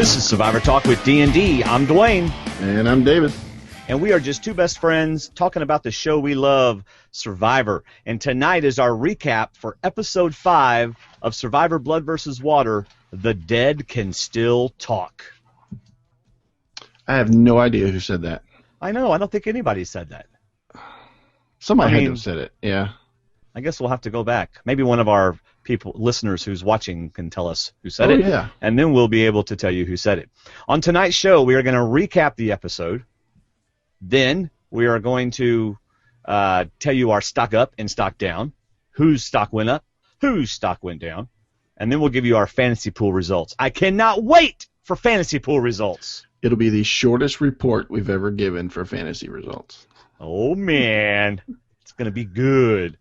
This is Survivor Talk with D&D. I'm Dwayne. And I'm David. And we are just two best friends talking about the show we love, Survivor. And tonight is our recap for Episode 5 of Survivor Blood vs. Water, The Dead Can Still Talk. I have no idea who said that. I know. I don't think anybody said that. Somebody had to have said it, yeah. I guess we'll have to go back. Maybe one of our listeners who's watching can tell us who said it. Yeah. And then we'll be able to tell you who said it. On tonight's show, we are going to recap the episode. Then we are going to tell you our stock up and stock down, whose stock went up, whose stock went down, and then we'll give you our fantasy pool results. I cannot wait for fantasy pool results. It'll be the shortest report we've ever given for fantasy results. Oh, man. It's going to be good.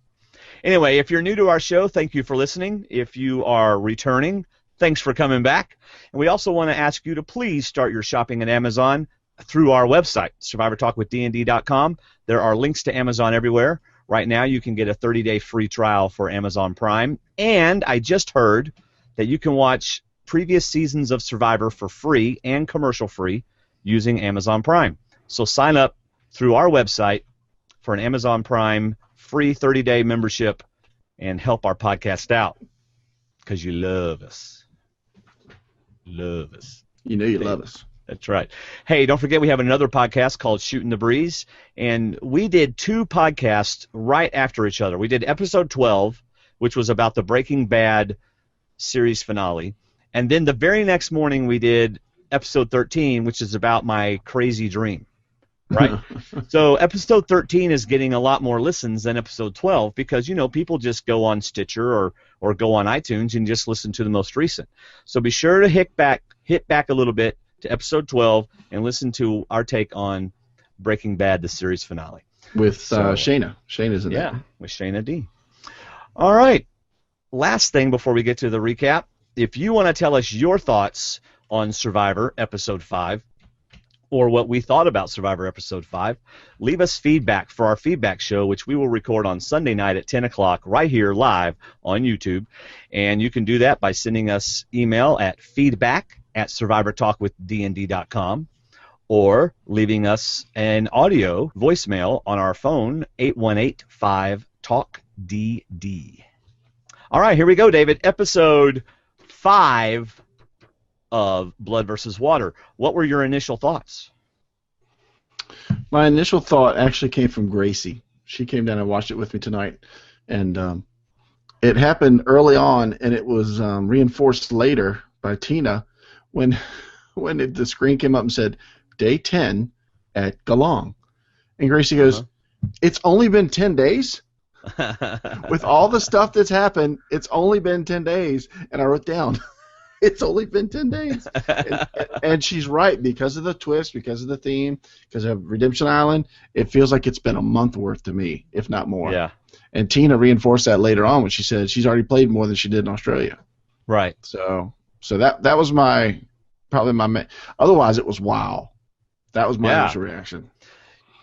Anyway, if you're new to our show, thank you for listening. If you are returning, thanks for coming back. And we also want to ask you to please start your shopping at Amazon through our website, survivortalkwithdnd.com. There are links to Amazon everywhere. Right now, you can get a 30-day free trial for Amazon Prime. And I just heard that you can watch previous seasons of Survivor for free and commercial-free using Amazon Prime. So sign up through our website for an Amazon Prime free 30-day membership and help our podcast out because you love us. Love us. You know you love us. That's right. Hey, don't forget we have another podcast called Shooting the Breeze, and we did two podcasts right after each other. We did episode 12, which was about the Breaking Bad series finale, and then the very next morning we did episode 13, which is about my crazy dream. Right? So episode 13 is getting a lot more listens than episode 12 because, you know, people just go on Stitcher or go on iTunes and just listen to the most recent. So be sure to hit back a little bit to episode 12 and listen to our take on Breaking Bad, the series finale. With Shayna. Shayna's in there. Yeah, with Shayna D. All right. Last thing before we get to the recap, if you want to tell us your thoughts on Survivor episode 5, or what we thought about Survivor Episode 5, leave us feedback for our feedback show, which we will record on Sunday night at 10 o'clock right here live on YouTube. And you can do that by sending us email at feedback@survivortalkwithdnd.com or leaving us an audio voicemail on our phone, 818-5-TALK-DD. All right, here we go, David. Episode 5 of Blood vs. Water. What were your initial thoughts? My initial thought actually came from Gracie. She came down and watched it with me tonight, and it happened early on, and it was reinforced later by Tina when the screen came up and said, Day 10 at Galong. And Gracie goes, It's only been 10 days? With all the stuff that's happened, it's only been 10 days. And I wrote down, it's only been 10 days. And she's right, because of the twist, because of the theme, because of Redemption Island, it feels like it's been a month worth to me, if not more. Yeah. And Tina reinforced that later on when she said she's already played more than she did in Australia. Right. So that was probably my otherwise it was wow. That was my initial reaction.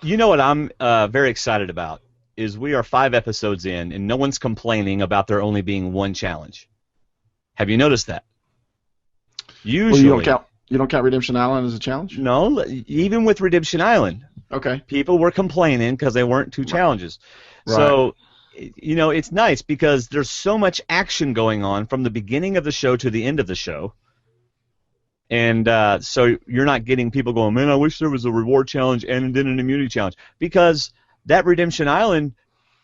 You know what I'm very excited about is we are 5 episodes in and no one's complaining about there only being one challenge. Have you noticed that? Usually, well, you don't count Redemption Island as a challenge? No, even with Redemption Island. Okay. People were complaining because they weren't 2 challenges. Right. So, you know, it's nice because there's so much action going on from the beginning of the show to the end of the show. And so you're not getting people going, man, I wish there was a reward challenge and then an immunity challenge. Because that Redemption Island,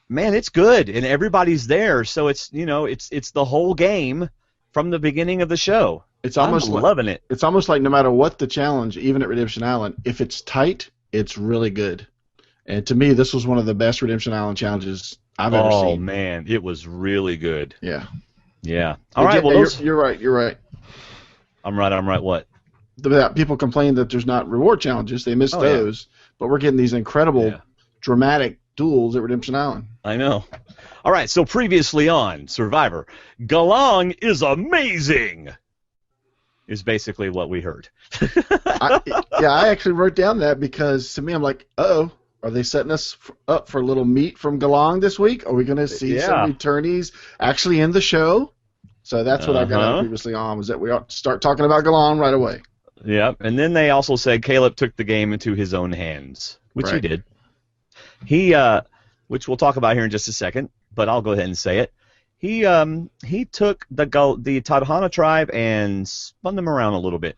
man, it's good and everybody's there. So it's, you know, it's the whole game from the beginning of the show. I'm loving it. It's almost like no matter what the challenge, even at Redemption Island, if it's tight, it's really good. And to me, this was one of the best Redemption Island challenges I've ever seen. Oh, man, it was really good. Yeah. Yeah. All right, well, you're right. I'm right, what? People complain that there's not reward challenges. They miss those. Yeah. But we're getting these incredible, dramatic duels at Redemption Island. I know. All right, so previously on Survivor, Galong is amazing, is basically what we heard. I actually wrote down that because to me I'm like, uh-oh, are they setting us up for a little meat from Galong this week? Are we going to see some returnees actually in the show? So that's what I got out previously on, was that we ought to start talking about Galong right away. Yep. And then they also said Caleb took the game into his own hands, which he Right. did. Which we'll talk about here in just a second, but I'll go ahead and say it. He took the Tadhana tribe and spun them around a little bit.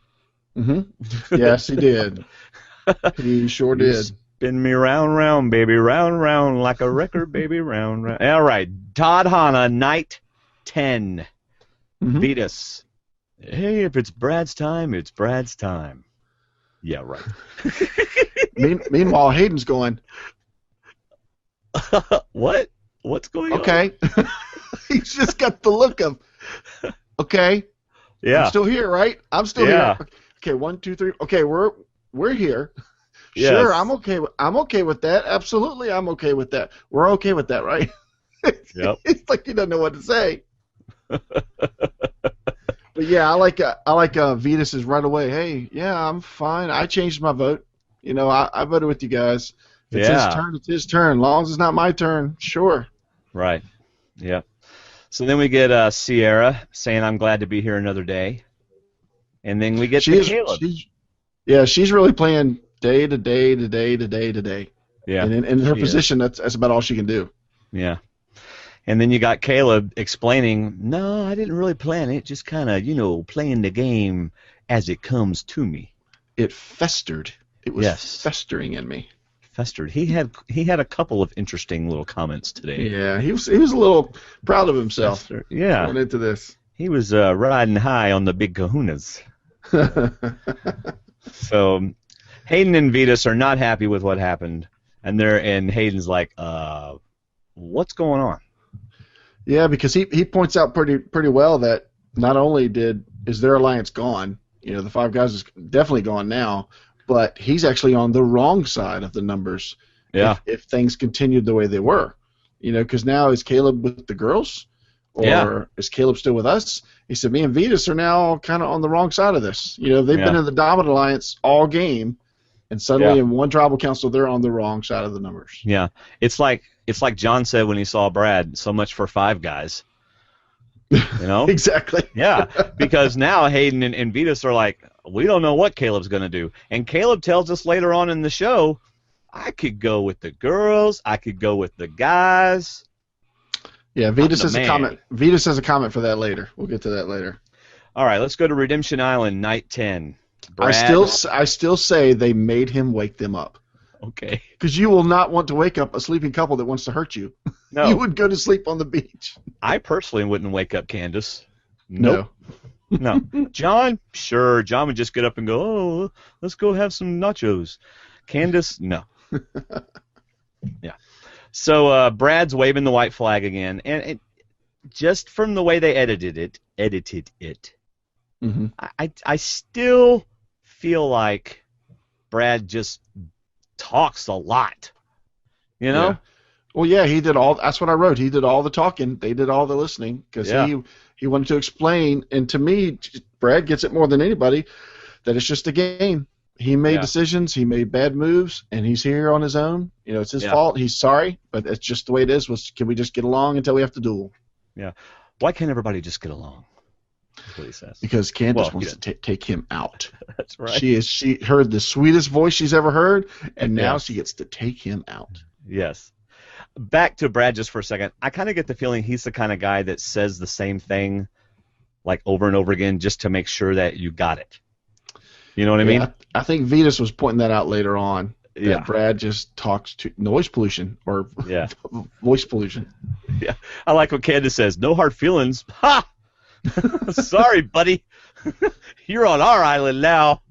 Mm-hmm. Yes, he did. He sure did. Spin me round, round, baby, round, round, like a record, baby, round, round. All right, Tadhana, night 10. Mm-hmm. Vetus. Hey, if it's Brad's time, it's Brad's time. Yeah, right. Meanwhile, Hayden's going, What? What's going on? okay. He's just got the look of, okay. Yeah. I'm still here, right? I'm still Yeah. here. Okay, 1, 2, 3. Okay, we're here. Yes. Sure, I'm okay with that. Absolutely, I'm okay with that. We're okay with that, right? Yep. It's like you don't know what to say. But yeah, I like Vetus's right away. Hey, yeah, I'm fine. I changed my vote. You know, I voted with you guys. If it's his turn, it's his turn. As long as it's not my turn, sure. Right. Yeah. So then we get Sierra saying, "I'm glad to be here another day," and then we get Caleb. She's really playing day to day to day to day to day. Yeah. And in her position, that's about all she can do. Yeah. And then you got Caleb explaining, "No, I didn't really plan it. Just kind of, playing the game as it comes to me." It festered. It was festering in me. Festered. He had a couple of interesting little comments today. Yeah, he was a little proud of himself. Yeah. Going into this. He was riding high on the big kahunas. So Hayden and Vetus are not happy with what happened, and Hayden's like, "What's going on?" Yeah, because he points out pretty well that not only is their alliance gone, the Five Guys is definitely gone now, but he's actually on the wrong side of the numbers. Yeah. If things continued the way they were, because now is Caleb with the girls, or is Caleb still with us? He said, me and Vetus are now kind of on the wrong side of this. They've been in the dominant alliance all game, and suddenly in one tribal council they're on the wrong side of the numbers. Yeah, it's like John said when he saw Brad. So much for Five Guys. Exactly. Yeah, because now Hayden and Vetus are like, we don't know what Caleb's going to do. And Caleb tells us later on in the show, I could go with the girls, I could go with the guys. Yeah, Vetus has a comment. Vetus has a comment for that later. We'll get to that later. All right, let's go to Redemption Island, night 10. Brad. I still say they made him wake them up. Okay. Because you will not want to wake up a sleeping couple that wants to hurt you. No. You would go to sleep on the beach. I personally wouldn't wake up Candace. No. No. John? Sure. John would just get up and go, oh, let's go have some nachos. Candace? No. Yeah. So Brad's waving the white flag again. And just from the way they edited it, mm-hmm. I still feel like Brad just talks a lot. Yeah. Well, yeah, he did all. That's what I wrote. He did all the talking. They did all the listening because he wanted to explain. And to me, Brad gets it more than anybody that it's just a game. He made decisions. He made bad moves, and he's here on his own. It's his fault. He's sorry, but it's just the way it is. Can we just get along until we have to duel? Yeah. Why can't everybody just get along? That's what he says. Because Candace wants to take him out. That's right. She heard the sweetest voice she's ever heard, and now she gets to take him out. Yes. Back to Brad just for a second. I kind of get the feeling he's the kind of guy that says the same thing like over and over again just to make sure that you got it. You know what I mean? I think Vetus was pointing that out later on. That Brad just talks to noise pollution or voice pollution. Yeah. I like what Candace says. No hard feelings. Ha! Sorry, buddy. You're on our island now.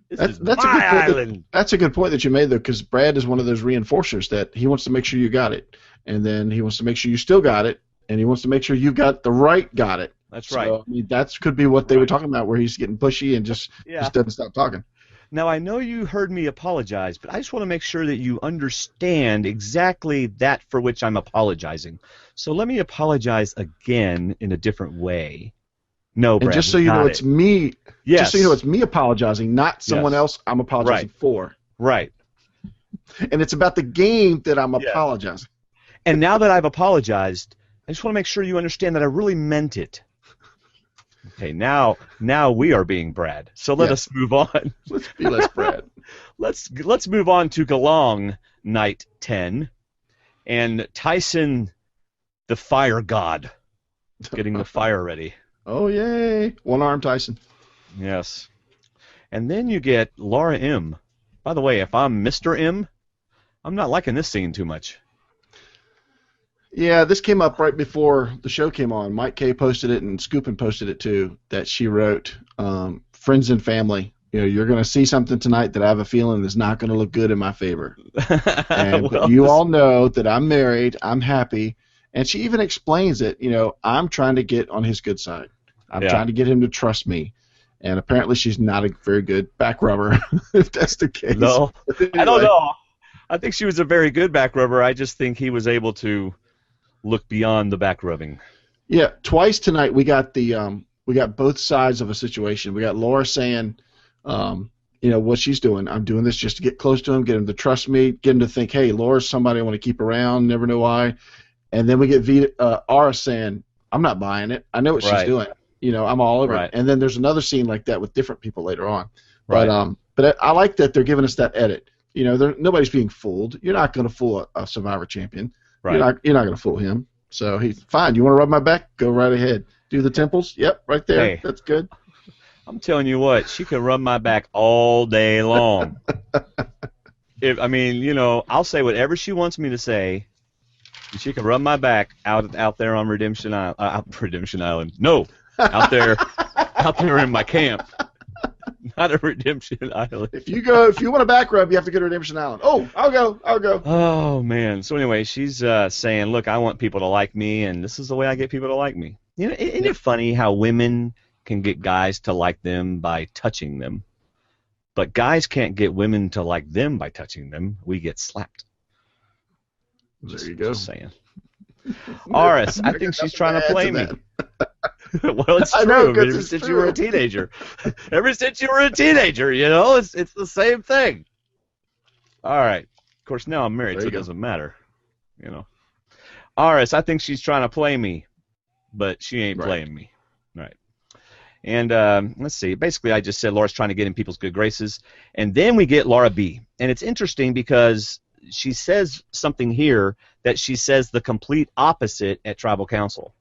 That's my island. That's a good point that you made, though, because Brad is one of those reinforcers that he wants to make sure you got it, and then he wants to make sure you still got it, and he wants to make sure you got the right got it. That's right. I mean, that could be what they were talking about, where he's getting pushy and just doesn't stop talking. Now, I know you heard me apologize, but I just want to make sure that you understand exactly that for which I'm apologizing. So let me apologize again in a different way. No, Brad, and just so you know, it's me. Yes. Just so you know, it's me apologizing, not someone else I'm apologizing for. Right. And it's about the game that I'm apologizing. And now that I've apologized, I just want to make sure you understand that I really meant it. Okay, now we are being Brad. So let us move on. Let's be less Brad. Let's move on to Galong Night 10, and Tyson, the Fire God, getting the fire ready. Oh yay! One-arm Tyson. Yes, and then you get Laura M. By the way, if I'm Mr. M, I'm not liking this scene too much. Yeah, this came up right before the show came on. Mike K posted it, and Scoopin posted it too. That she wrote, "Friends and family. You're going to see something tonight that I have a feeling is not going to look good in my favor. And but you all know that I'm married. I'm happy." And she even explains it. I'm trying to get on his good side. I'm trying to get him to trust me. And apparently, she's not a very good back rubber. If that's the case. No, anyway. I don't know. I think she was a very good back rubber. I just think he was able to look beyond the back rubbing. Yeah, twice tonight we got both sides of a situation. We got Laura saying, what she's doing. I'm doing this just to get close to him, get him to trust me, get him to think, hey, Laura's somebody I want to keep around, never know why. And then we get Ara saying, I'm not buying it. I know what she's doing. I'm all over it. And then there's another scene like that with different people later on. Right. But I like that they're giving us that edit. Nobody's being fooled. You're not going to fool a Survivor champion. Right. You're not going to fool him. So he's fine. You want to rub my back? Go right ahead. Do the temples? Yep, right there. Hey, that's good. I'm telling you what, she can rub my back all day long. I'll say whatever she wants me to say. She can rub my back out there on Redemption Island. No, out there in my camp. Not a Redemption Island. If you want a back rub, you have to go to Redemption Island. Oh, I'll go. Oh man. So anyway, she's saying, look, I want people to like me, and this is the way I get people to like me. Isn't it funny how women can get guys to like them by touching them, but guys can't get women to like them by touching them? We get slapped. There you go. Just saying. Aris, I think she's trying to play me. Well, it's true. Ever since you were a teenager. It's the same thing. All right. Of course, now I'm married, so it doesn't matter. Aris, I think she's trying to play me, but she ain't playing me. Right. And let's see. Basically, I just said Laura's trying to get in people's good graces. And then we get Laura B. And it's interesting because she says something here that she says the complete opposite at Tribal Council.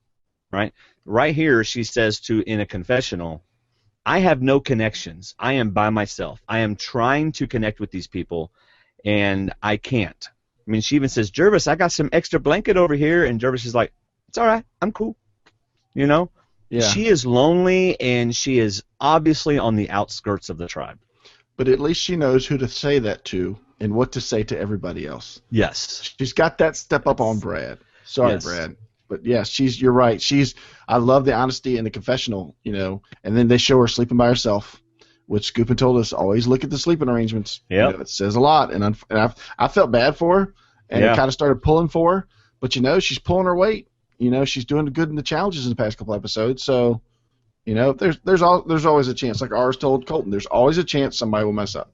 Right here, she says in a confessional, I have no connections. I am by myself. I am trying to connect with these people, and I can't. I mean, she even says, Jervis, I got some extra blanket over here, and Jervis is like, it's all right. I'm cool. Yeah. She is lonely, and she is obviously on the outskirts of the tribe. But at least she knows who to say that to and what to say to everybody else. Yes. She's got that step up on Brad. Sorry, Brad. But yes, you're right. I love the honesty in the confessional, and then they show her sleeping by herself, which Scoopin told us, always look at the sleeping arrangements. Yeah. It says a lot. And I felt bad for her, and it kind of started pulling for her. But, she's pulling her weight. She's doing good in the challenges in the past couple episodes. So, there's always a chance. Like ours told Colton, there's always a chance somebody will mess up.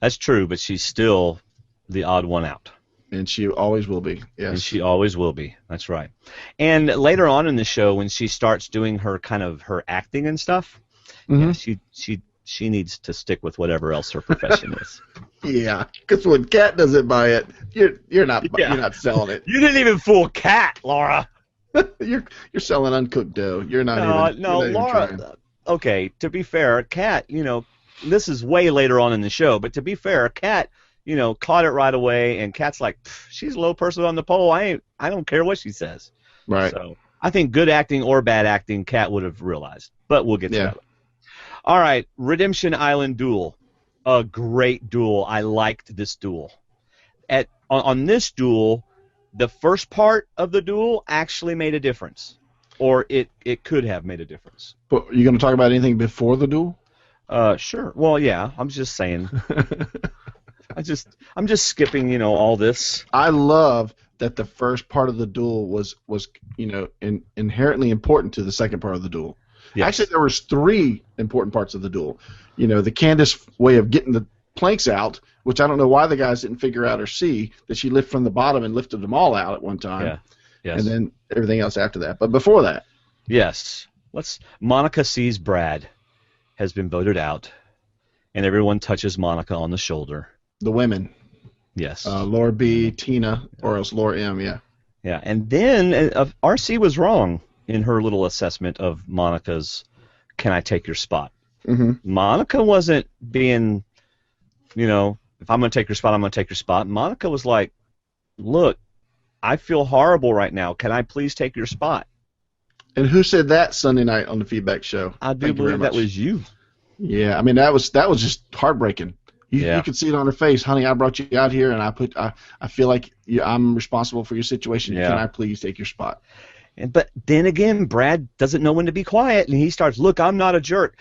That's true, but she's still the odd one out. And she always will be. Yes. And she always will be. That's right. And later on in the show, when she starts doing her acting and stuff, she needs to stick with whatever else her profession is. Yeah, because when Kat doesn't buy it, you're not selling it. You didn't even fool Kat, Laura. You're selling uncooked dough. You're not even. No, Laura. Okay, to be fair, Kat, this is way later on in the show, but to be fair, Kat, caught it right away, and Kat's like, she's a low person on the pole. I don't care what she says. Right. So I think good acting or bad acting, Kat would have realized, but we'll get to that. All right, Redemption Island duel, a great duel. I liked this duel. On this duel, the first part of the duel actually made a difference, or it could have made a difference. But are you going to talk about anything before the duel? Sure. Well, yeah. I'm just saying. I'm just skipping, all this. I love that the first part of the duel was inherently important to the second part of the duel. Yes. Actually, there was 3 important parts of the duel. The Candace way of getting the planks out, which I don't know why the guys didn't figure out or see that she lifted from the bottom and lifted them all out at one time. Yeah. Yes. And then everything else after that. But before that. Yes. Monica sees Brad has been voted out, and everyone touches Monica on the shoulder. The women. Yes. Laura B, Tina, or else Laura M, yeah. Yeah, and then RC was wrong in her little assessment of Monica's "Can I take your spot?" Mm-hmm. Monica wasn't being, if I'm going to take your spot, I'm going to take your spot. Monica was like, look, I feel horrible right now. Can I please take your spot? And who said that Sunday night on the feedback show? I do believe that was you. Yeah, I mean that was just heartbreaking. You could see it on her face, honey. I brought you out here, and I feel like I'm responsible for your situation. Yeah. Can I please take your spot? But then again, Brad doesn't know when to be quiet, and he starts, look, I'm not a jerk.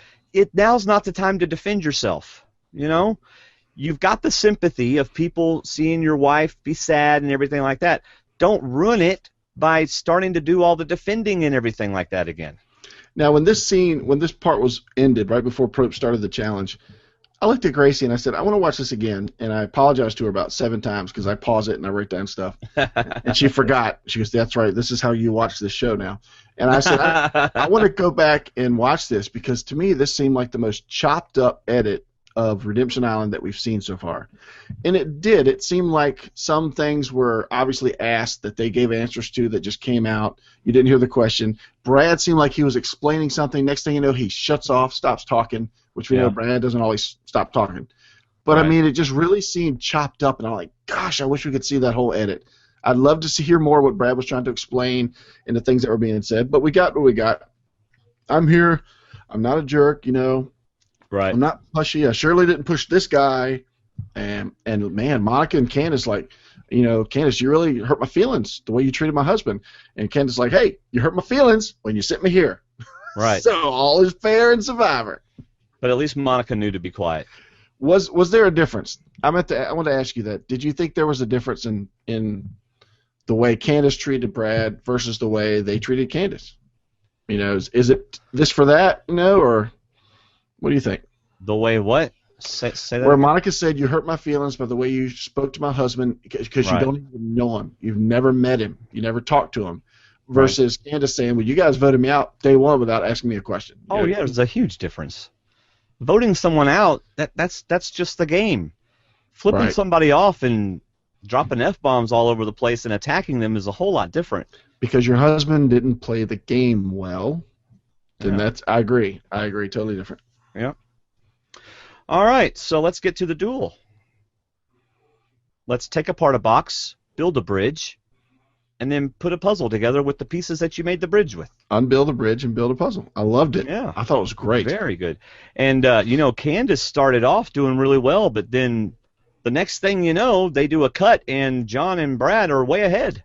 Now's not the time to defend yourself. You've got the sympathy of people seeing your wife be sad and everything like that. Don't ruin it by starting to do all the defending and everything like that again. Now, when this part was ended, right before Probe started the challenge, I looked at Gracie and I said, I want to watch this again. And I apologized to her about 7 times because I pause it and I write down stuff. And she forgot. She goes, that's right. This is how you watch this show now. And I said, I want to go back and watch this because to me this seemed like the most chopped up edit of Redemption Island that we've seen so far. And it did. It seemed like some things were obviously asked that they gave answers to that just came out. You didn't hear the question. Brad seemed like he was explaining something. Next thing you know, he shuts off, stops talking, which we know Brad doesn't always stop talking. But, right. I mean, it just really seemed chopped up, and I'm like, gosh, I wish we could see that whole edit. I'd love to hear more what Brad was trying to explain and the things that were being said. But we got what we got. I'm here. I'm not a jerk, Right. I'm not pushy. I surely didn't push this guy. And man, Monica and Candace Candace, you really hurt my feelings the way you treated my husband. And Candace like, hey, you hurt my feelings when you sent me here. Right. So all is fair in Survivor. But at least Monica knew to be quiet. Was there a difference? I want to ask you that. Did you think there was a difference in the way Candace treated Brad versus the way they treated Candace? Is it this for that, or what do you think? The way what? Say that Where again? Monica said, you hurt my feelings by the way you spoke to my husband because Right. you don't even know him. You've never met him. You never talked to him. Versus Candace saying, well, you guys voted me out day one without asking me a question. Oh, yeah, there's a huge difference. Voting someone out, that's just the game. Flipping Right. somebody off and dropping F-bombs all over the place and attacking them is a whole lot different. Because your husband didn't play the game well, then I agree. Totally different. Yeah. All right, so let's get to the duel. Let's take apart a box, build a bridge, and then put a puzzle together with the pieces that you made the bridge with. Unbuild a bridge and build a puzzle. I loved it. Yeah. I thought it was great. Very good. And, Candace started off doing really well, but then the next thing you know, they do a cut, and John and Brad are way ahead.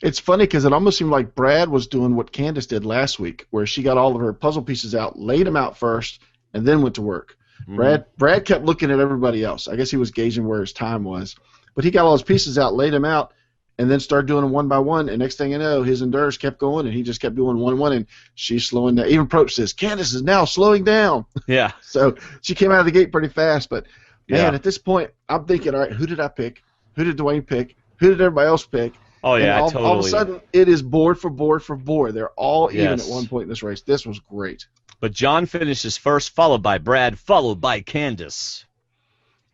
It's funny because it almost seemed like Brad was doing what Candace did last week, where she got all of her puzzle pieces out, laid them out first, and then went to work. Mm-hmm. Brad kept looking at everybody else. I guess he was gauging where his time was. But he got all his pieces out, laid them out, and then started doing them one by one. And next thing you know, his endurance kept going, and he just kept doing one, and she's slowing down. Even Proach says, Candace is now slowing down. Yeah. So she came out of the gate pretty fast. But, man, at this point, I'm thinking, all right, who did I pick? Who did Dwaine pick? Who did everybody else pick? Oh, yeah, and totally. All of a sudden, it is board for board for board. They're all even Yes. at one point in this race. This was great. But John finishes first, followed by Brad, followed by Candace.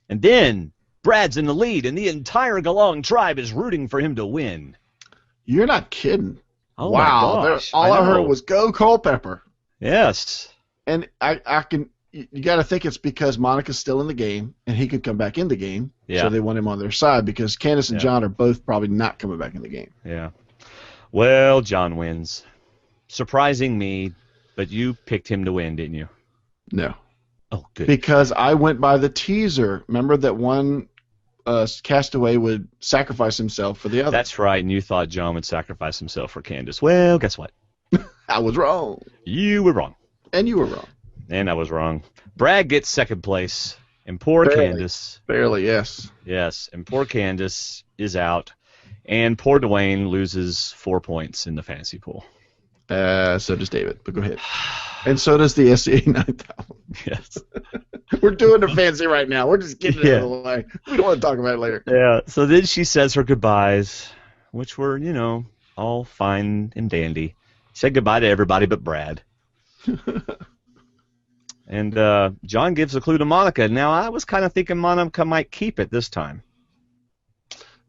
And then Brad's in the lead, and the entire Galong tribe is rooting for him to win. You're not kidding. Oh, wow. my gosh. All I know. heard was go Culpepper. Yes. And you got to think it's because Monica's still in the game, and he could come back in the game. Yeah. So they want him on their side because Candace and John are both probably not coming back in the game. Yeah. Well, John wins. Surprising me, but you picked him to win, didn't you? No. Oh, good. Because I went by the teaser. Remember that one castaway would sacrifice himself for the other. That's right, and you thought John would sacrifice himself for Candace. Well, guess what? I was wrong. You were wrong. And you were wrong. And I was wrong. Brad gets second place, and poor Candace. Barely, yes. Yes, and poor Candace is out, and poor Dwaine loses 4 points in the fantasy pool. So does David, but go ahead. And so does the SCA 9000. Yes. We're doing the fancy right now. We're just getting it out of the way. We don't want to talk about it later. Yeah, so then she says her goodbyes, which were, all fine and dandy. She said goodbye to everybody but Brad. And John gives a clue to Monica. Now, I was kind of thinking Monica might keep it this time.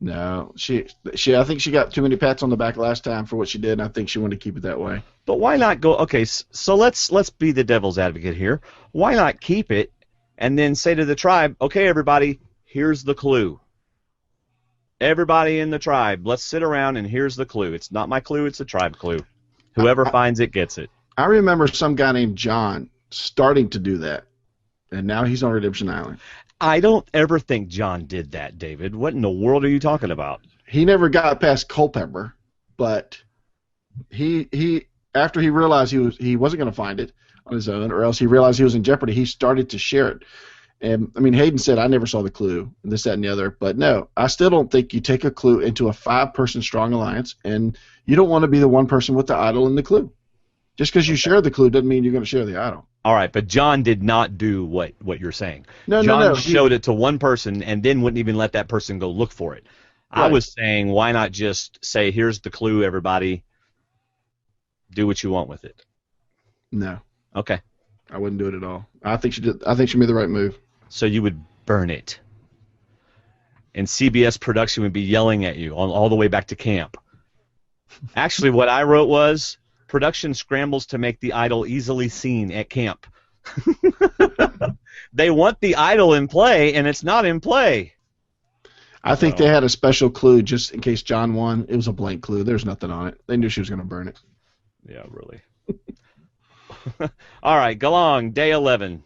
No, I think she got too many pats on the back last time for what she did, and I think she wanted to keep it that way. But why not go? Okay, so let's be the devil's advocate here. Why not keep it and then say to the tribe, okay, everybody, here's the clue. Everybody in the tribe, let's sit around and here's the clue. It's not my clue, it's the tribe clue. Whoever finds it gets it. I remember some guy named John starting to do that, and now he's on Redemption Island. I don't ever think John did that, David. What in the world are you talking about? He never got past Culpepper, but he after he realized he wasn't going to find it on his own, or else he realized he was in jeopardy, he started to share it. And I mean, Hayden said, I never saw the clue, this, that, and the other. But no, I still don't think you take a clue into a 5-person strong alliance, and you don't want to be the one person with the idol and the clue. Just because you share the clue doesn't mean you're going to share the idol. All right, but John did not do what you're saying. No. John showed it to one person and then wouldn't even let that person go look for it. Right. I was saying, why not just say, here's the clue, everybody. Do what you want with it. No. Okay. I wouldn't do it at all. I think she did. I think she made the right move. So you would burn it. And CBS production would be yelling at you all the way back to camp. Actually, what I wrote was, production scrambles to make the idol easily seen at camp. They want the idol in play, and it's not in play. I think they had a special clue just in case John won. It was a blank clue. There's nothing on it. They knew she was going to burn it. Yeah, really. All right, go along. Day 11.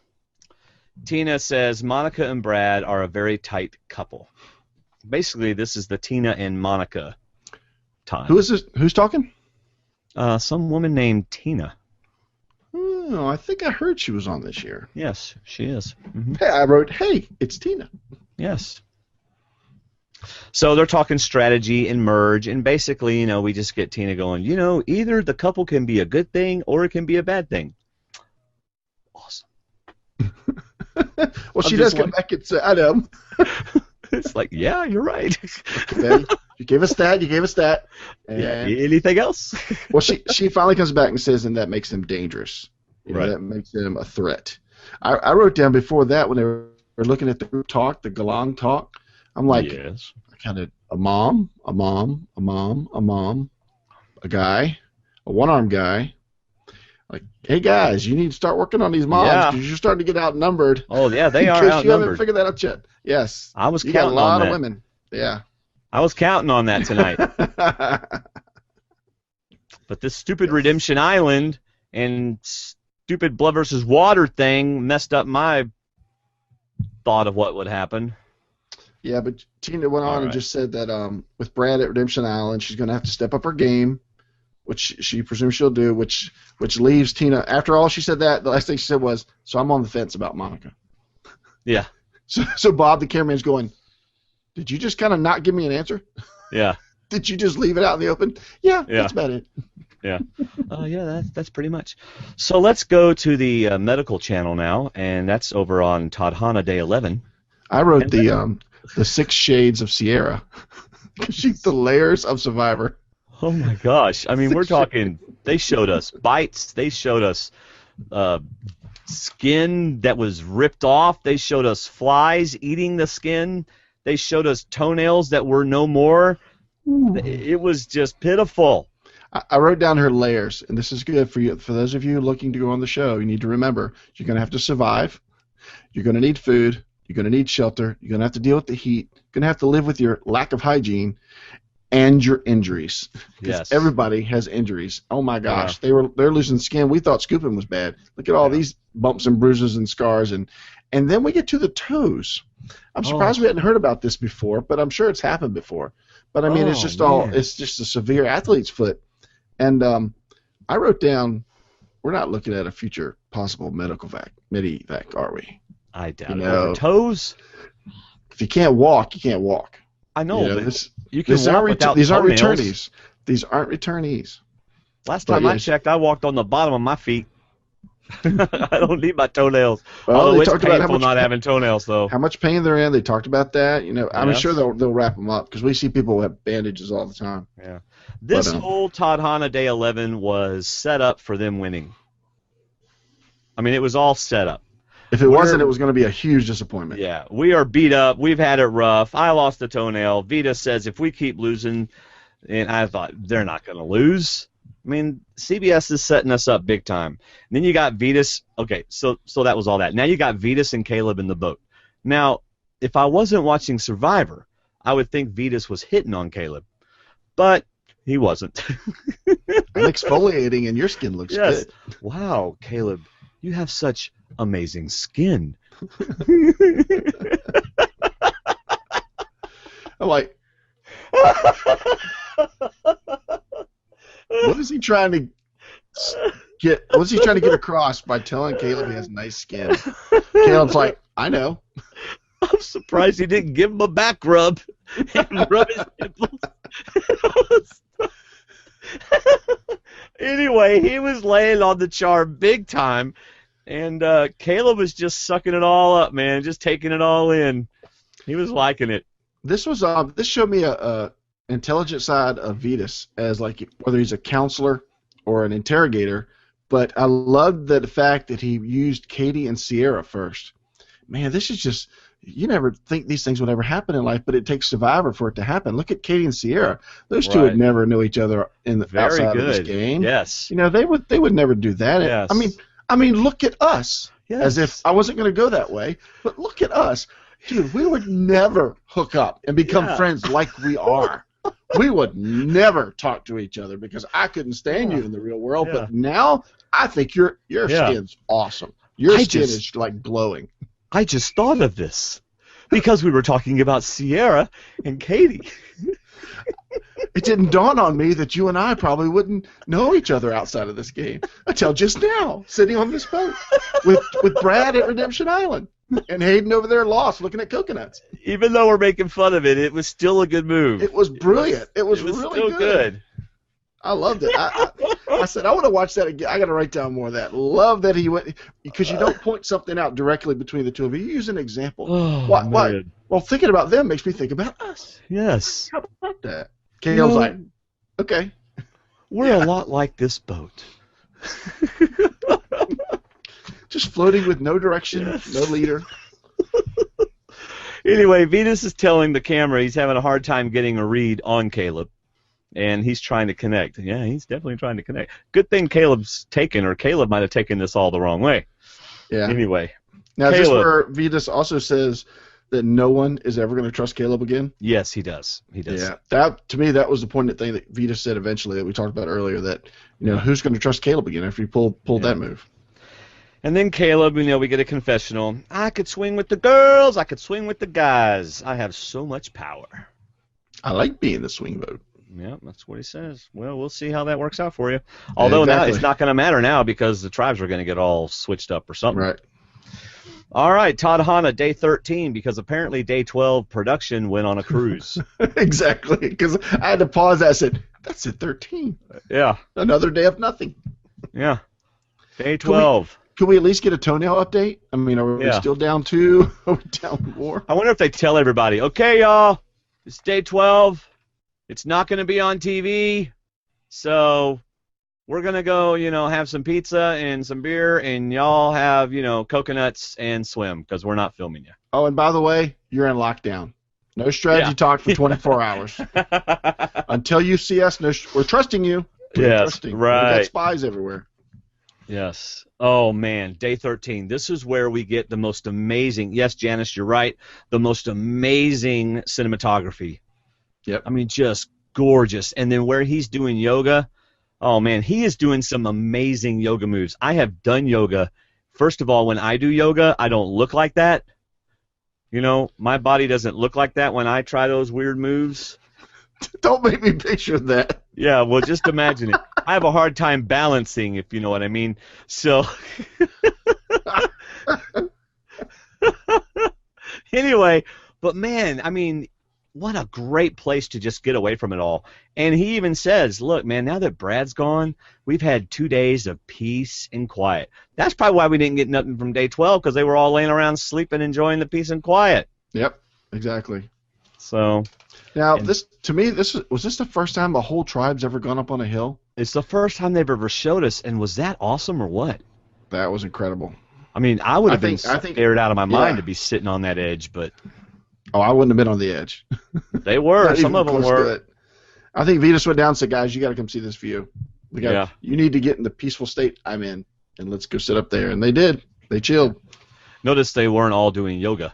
Tina says Monica and Brad are a very tight couple. Basically, this is the Tina and Monica time. Who is this? Who's talking? Some woman named Tina. Oh, I think I heard she was on this year. Yes, she is. Mm-hmm. Hey, I wrote, hey, it's Tina. Yes. So they're talking strategy and merge, and basically, we just get Tina going, either the couple can be a good thing or it can be a bad thing. Awesome. Well, she does come back and say, I know. It's like, yeah, you're right. Okay. You gave us that. And yeah, anything else? Well, she finally comes back and says, and that makes him dangerous. Right. That makes him a threat. I wrote down before that when they were looking at the group talk, the Galang talk, I'm like, yes. Kind of a mom, a guy, a one-armed guy. Like, hey guys, you need to start working on these moms because you're starting to get outnumbered. Oh yeah, they are outnumbered. You haven't figured that out yet. Yes, I was you counting got a lot on of that. women. Yeah, I was counting on that tonight. But this stupid Redemption Island and stupid blood versus water thing messed up my thought of what would happen. Yeah, but Tina went on and just said that with Brad at Redemption Island, she's going to have to step up her game, which she presumes she'll do, which leaves Tina. After all, she said that. The last thing she said was, so I'm on the fence about Monica. Yeah. So Bob, the cameraman's going, did you just kind of not give me an answer? Yeah. Did you just leave it out in the open? Yeah. That's about it. Yeah. Yeah, that's pretty much. So let's go to the medical channel now, and that's over on Tadhana Day 11. I wrote the 6 shades of Sierra. She's the layers of Survivor. Oh my gosh! I mean, we're talking. They showed us bites. They showed us skin that was ripped off. They showed us flies eating the skin. They showed us toenails that were no more. Ooh. It was just pitiful. I wrote down her layers, and this is good for you. For those of you looking to go on the show, you need to remember you're going to have to survive. You're going to need food. You're going to need shelter. You're going to have to deal with the heat. You're going to have to live with your lack of hygiene and your injuries. Yes. Everybody has injuries. Oh my gosh, they're losing skin. We thought scooping was bad. Look at all these bumps and bruises and scars, and then we get to the toes. I'm surprised we hadn't heard about this before, but I'm sure it's happened before. But I mean, it's just it's just a severe athlete's foot. And I wrote down, we're not looking at a future possible medivac, are we? I doubt it. Over toes? If you can't walk, you can't walk. I know, but you can walk without these aren't toenails. returnees. These aren't returnees. Last time I checked, I walked on the bottom of my feet. I don't need my toenails. Well, although it's painful not having toenails, though. How much pain they're in. They talked about that. I'm sure they'll wrap them up because we see people have bandages all the time. Yeah. This whole Tadhana Day 11 was set up for them winning. I mean, it was all set up. If it wasn't, it was going to be a huge disappointment. Yeah, we are beat up. We've had it rough. I lost a toenail. Vita says if we keep losing, and I thought they're not going to lose. I mean, CBS is setting us up big time. And then you got Vetus. Okay, so that was all that. Now you got Vetus and Caleb in the boat. Now, if I wasn't watching Survivor, I would think Vetus was hitting on Caleb, but he wasn't. I'm exfoliating, and your skin looks good. Wow, Caleb, you have such amazing skin. I'm like, what is he trying to get? What's he trying to get across by telling Caleb he has nice skin? Caleb's like, I know. I'm surprised he didn't give him a back rub and rub his nipples. Anyway, he was laying on the charm big time, and Caleb was just sucking it all up, man, just taking it all in. He was liking it. This showed me a intelligent side of Vetus, as like whether he's a counselor or an interrogator. But I loved the fact that he used Katie and Sierra first. Man, this is just, you never think these things would ever happen in life, but it takes Survivor for it to happen. Look at Katie and Sierra; those two would never know each other outside of this game. Yes, you know they would never do that. Yes. I mean, look at us. Yes. As if I wasn't going to go that way, but look at us, dude. We would never hook up and become friends like we are. We would never talk to each other because I couldn't stand you in the real world. But now I think your skin's awesome. Your skin is like glowing. I just thought of this because we were talking about Sierra and Katie. It didn't dawn on me that you and I probably wouldn't know each other outside of this game until just now, sitting on this boat with Brad at Redemption Island and Hayden over there lost looking at coconuts. Even though we're making fun of it, it was still a good move. It was brilliant. It was really still good. I loved it. I said, I want to watch that again. I got to write down more of that. Love that he went, because you don't point something out directly between the two of you. You use an example. Oh, why? Well, thinking about them makes me think about us. Yes. How about that? Caleb's like, okay. We're a lot like this boat. Just floating with no direction, no leader. Anyway, Venus is telling the camera he's having a hard time getting a read on Caleb. And he's trying to connect. Yeah, he's definitely trying to connect. Good thing Caleb's taken, or Caleb might have taken this all the wrong way. Yeah. Anyway. Now, is this where Vetus also says that no one is ever going to trust Caleb again? Yes, he does. He does. Yeah. That, to me, that was the poignant thing that Vetus said eventually that we talked about earlier, that, who's going to trust Caleb again after he pulled that move? And then Caleb, we get a confessional. I could swing with the girls. I could swing with the guys. I have so much power. I like being the swing vote. Yeah, that's what he says. Well, we'll see how that works out for you. Although now it's not going to matter now because the tribes are going to get all switched up or something. Right. All right, Todd Hanna, day 13, because apparently day 12 production went on a cruise. Exactly, because I had to pause that and said, that's it, 13. Yeah. Another day of nothing. Yeah. Day 12. Can we at least get a toenail update? I mean, are we still down 2? Are we down more? I wonder if they tell everybody, okay, y'all, it's day 12. It's not going to be on TV, so we're going to go, have some pizza and some beer, and y'all have, coconuts and swim, because we're not filming you. Oh, and by the way, you're in lockdown. No strategy talk for 24 hours. Until you see us, we're trusting you. Yes, right. We've got spies everywhere. Yes. Oh, man, day 13. This is where we get the most amazing, yes, Janice, you're right, the most amazing cinematography. Yep. I mean, just gorgeous. And then where he's doing yoga, oh, man, he is doing some amazing yoga moves. I have done yoga. First of all, when I do yoga, I don't look like that. My body doesn't look like that when I try those weird moves. Don't make me picture that. Yeah, well, just imagine it. I have a hard time balancing, if you know what I mean. So, anyway, but man, I mean, what a great place to just get away from it all. And he even says, look, man, now that Brad's gone, we've had 2 days of peace and quiet. That's probably why we didn't get nothing from day 12, because they were all laying around sleeping, enjoying the peace and quiet. Yep, exactly. So, now, was this the first time a whole tribe's ever gone up on a hill? It's the first time they've ever showed us, and was that awesome or what? That was incredible. I mean, I would have been scared out of my mind yeah. to be sitting on that edge, but Oh, I wouldn't have been on the edge. they were. Not Some even of them close to were. it. I think Vetus went down and said, guys, you got to come see this view. Yeah. You need to get in the peaceful state I'm in, and let's go sit up there. And they did. They chilled. Notice they weren't all doing yoga.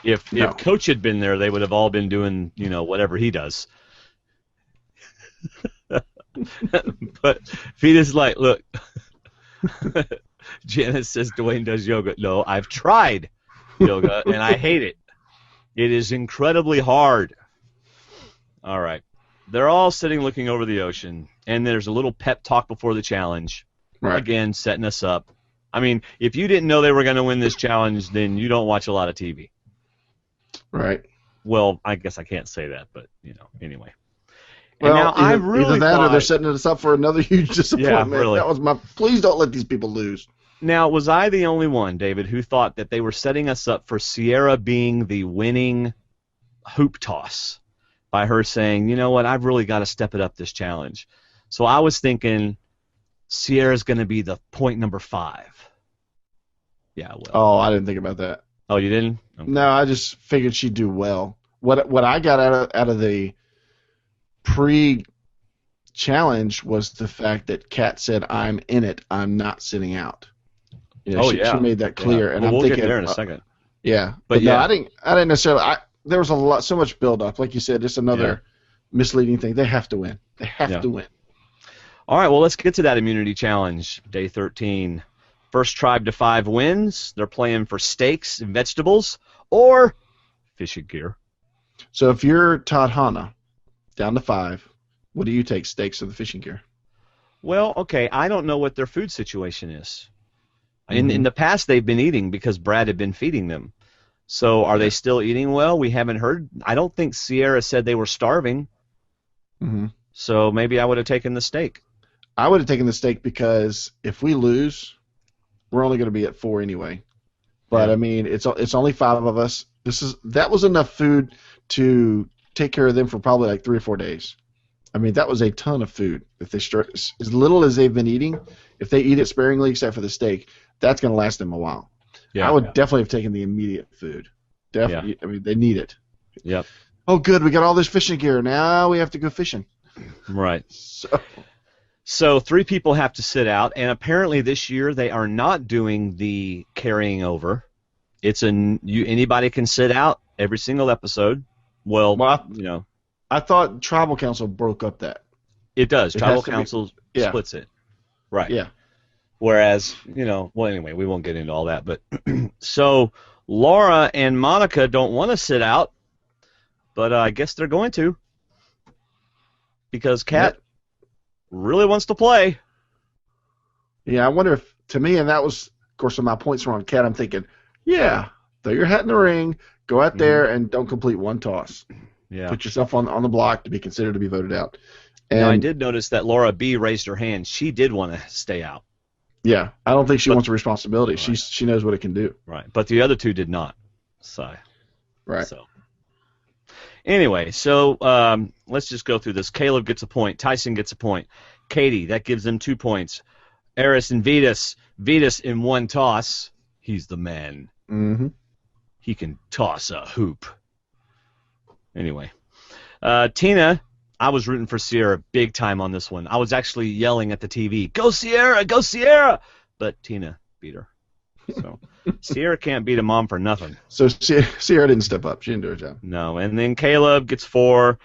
If Coach had been there, they would have all been doing, whatever he does. But Vetus like, look, Janice says Dwaine does yoga. No, I've tried yoga, and I hate it. It is incredibly hard. All right. They're all sitting looking over the ocean, and there's a little pep talk before the challenge. Right. Again, setting us up. I mean, if you didn't know they were going to win this challenge, then you don't watch a lot of TV. Right. Well, I guess I can't say that, but, anyway. Well, and now I really either that thought, or they're setting us up for another huge disappointment. Yeah, really. That was please don't let these people lose. Now, was I the only one, David, who thought that they were setting us up for Sierra being the winning hoop toss by her saying, you know what, I've really got to step it up this challenge. So I was thinking Sierra's going to be the point number 5. Yeah, well. Oh, I didn't think about that. Oh, you didn't? Okay. No, I just figured she'd do well. What I got out of the pre-challenge was the fact that Kat said, I'm in it, I'm not sitting out. She made that clear. Yeah. And well, I'm we'll thinking, get there in a second. Yeah. But no, I didn't necessarily. There was so much build-up. Like you said, just another misleading thing. They have to win. They have to win. All right, well, let's get to that immunity challenge, day 13. First tribe to 5 wins. They're playing for steaks and vegetables or fishing gear. So if you're Todd Hanna, down to 5, what do you take, steaks or the fishing gear? Well, okay, I don't know what their food situation is. In the past, they've been eating because Brad had been feeding them. So are they still eating well? We haven't heard. I don't think Sierra said they were starving. Mm-hmm. So maybe I would have taken the steak. I would have taken the steak because if we lose, we're only going to be at 4 anyway. But, I mean, it's only 5 of us. That was enough food to take care of them for probably like 3 or 4 days. I mean, that was a ton of food. If they start as little as they've been eating, if they eat it sparingly except for the steak, that's going to last them a while. Yeah. I would definitely have taken the immediate food. Definitely. Yeah. I mean, they need it. Yep. Oh, good. We got all this fishing gear. Now we have to go fishing. Right. So 3 people have to sit out, and apparently this year they are not doing the carrying over. It's anybody can sit out every single episode. Well, I thought Tribal Council broke up that. It does. Tribal Council splits it. Right. Yeah. Whereas, well, anyway, we won't get into all that. But so Laura and Monica don't want to sit out, but I guess they're going to because Kat really wants to play. Yeah, I wonder if, to me, and that was, of course, when my points were on Kat, I'm thinking, throw your hat in the ring, go out there and don't complete one toss. Yeah. Put yourself on the block to be considered to be voted out. And now, I did notice that Laura B. raised her hand. She did want to stay out. Yeah, I don't think she wants a responsibility. Right. She knows what it can do. Right, but the other 2 did not. Right. So anyway, let's just go through this. Caleb gets a point. Tyson gets a point. Katie, that gives them 2 points. Eris and Vetus in 1 toss. He's the man. Mm-hmm. He can toss a hoop. Anyway, Tina, I was rooting for Sierra big time on this one. I was actually yelling at the TV, "Go Sierra! Go Sierra!" But Tina beat her. So Sierra can't beat a mom for nothing. So Sierra didn't step up. She didn't do her job. No, and then Caleb gets 4.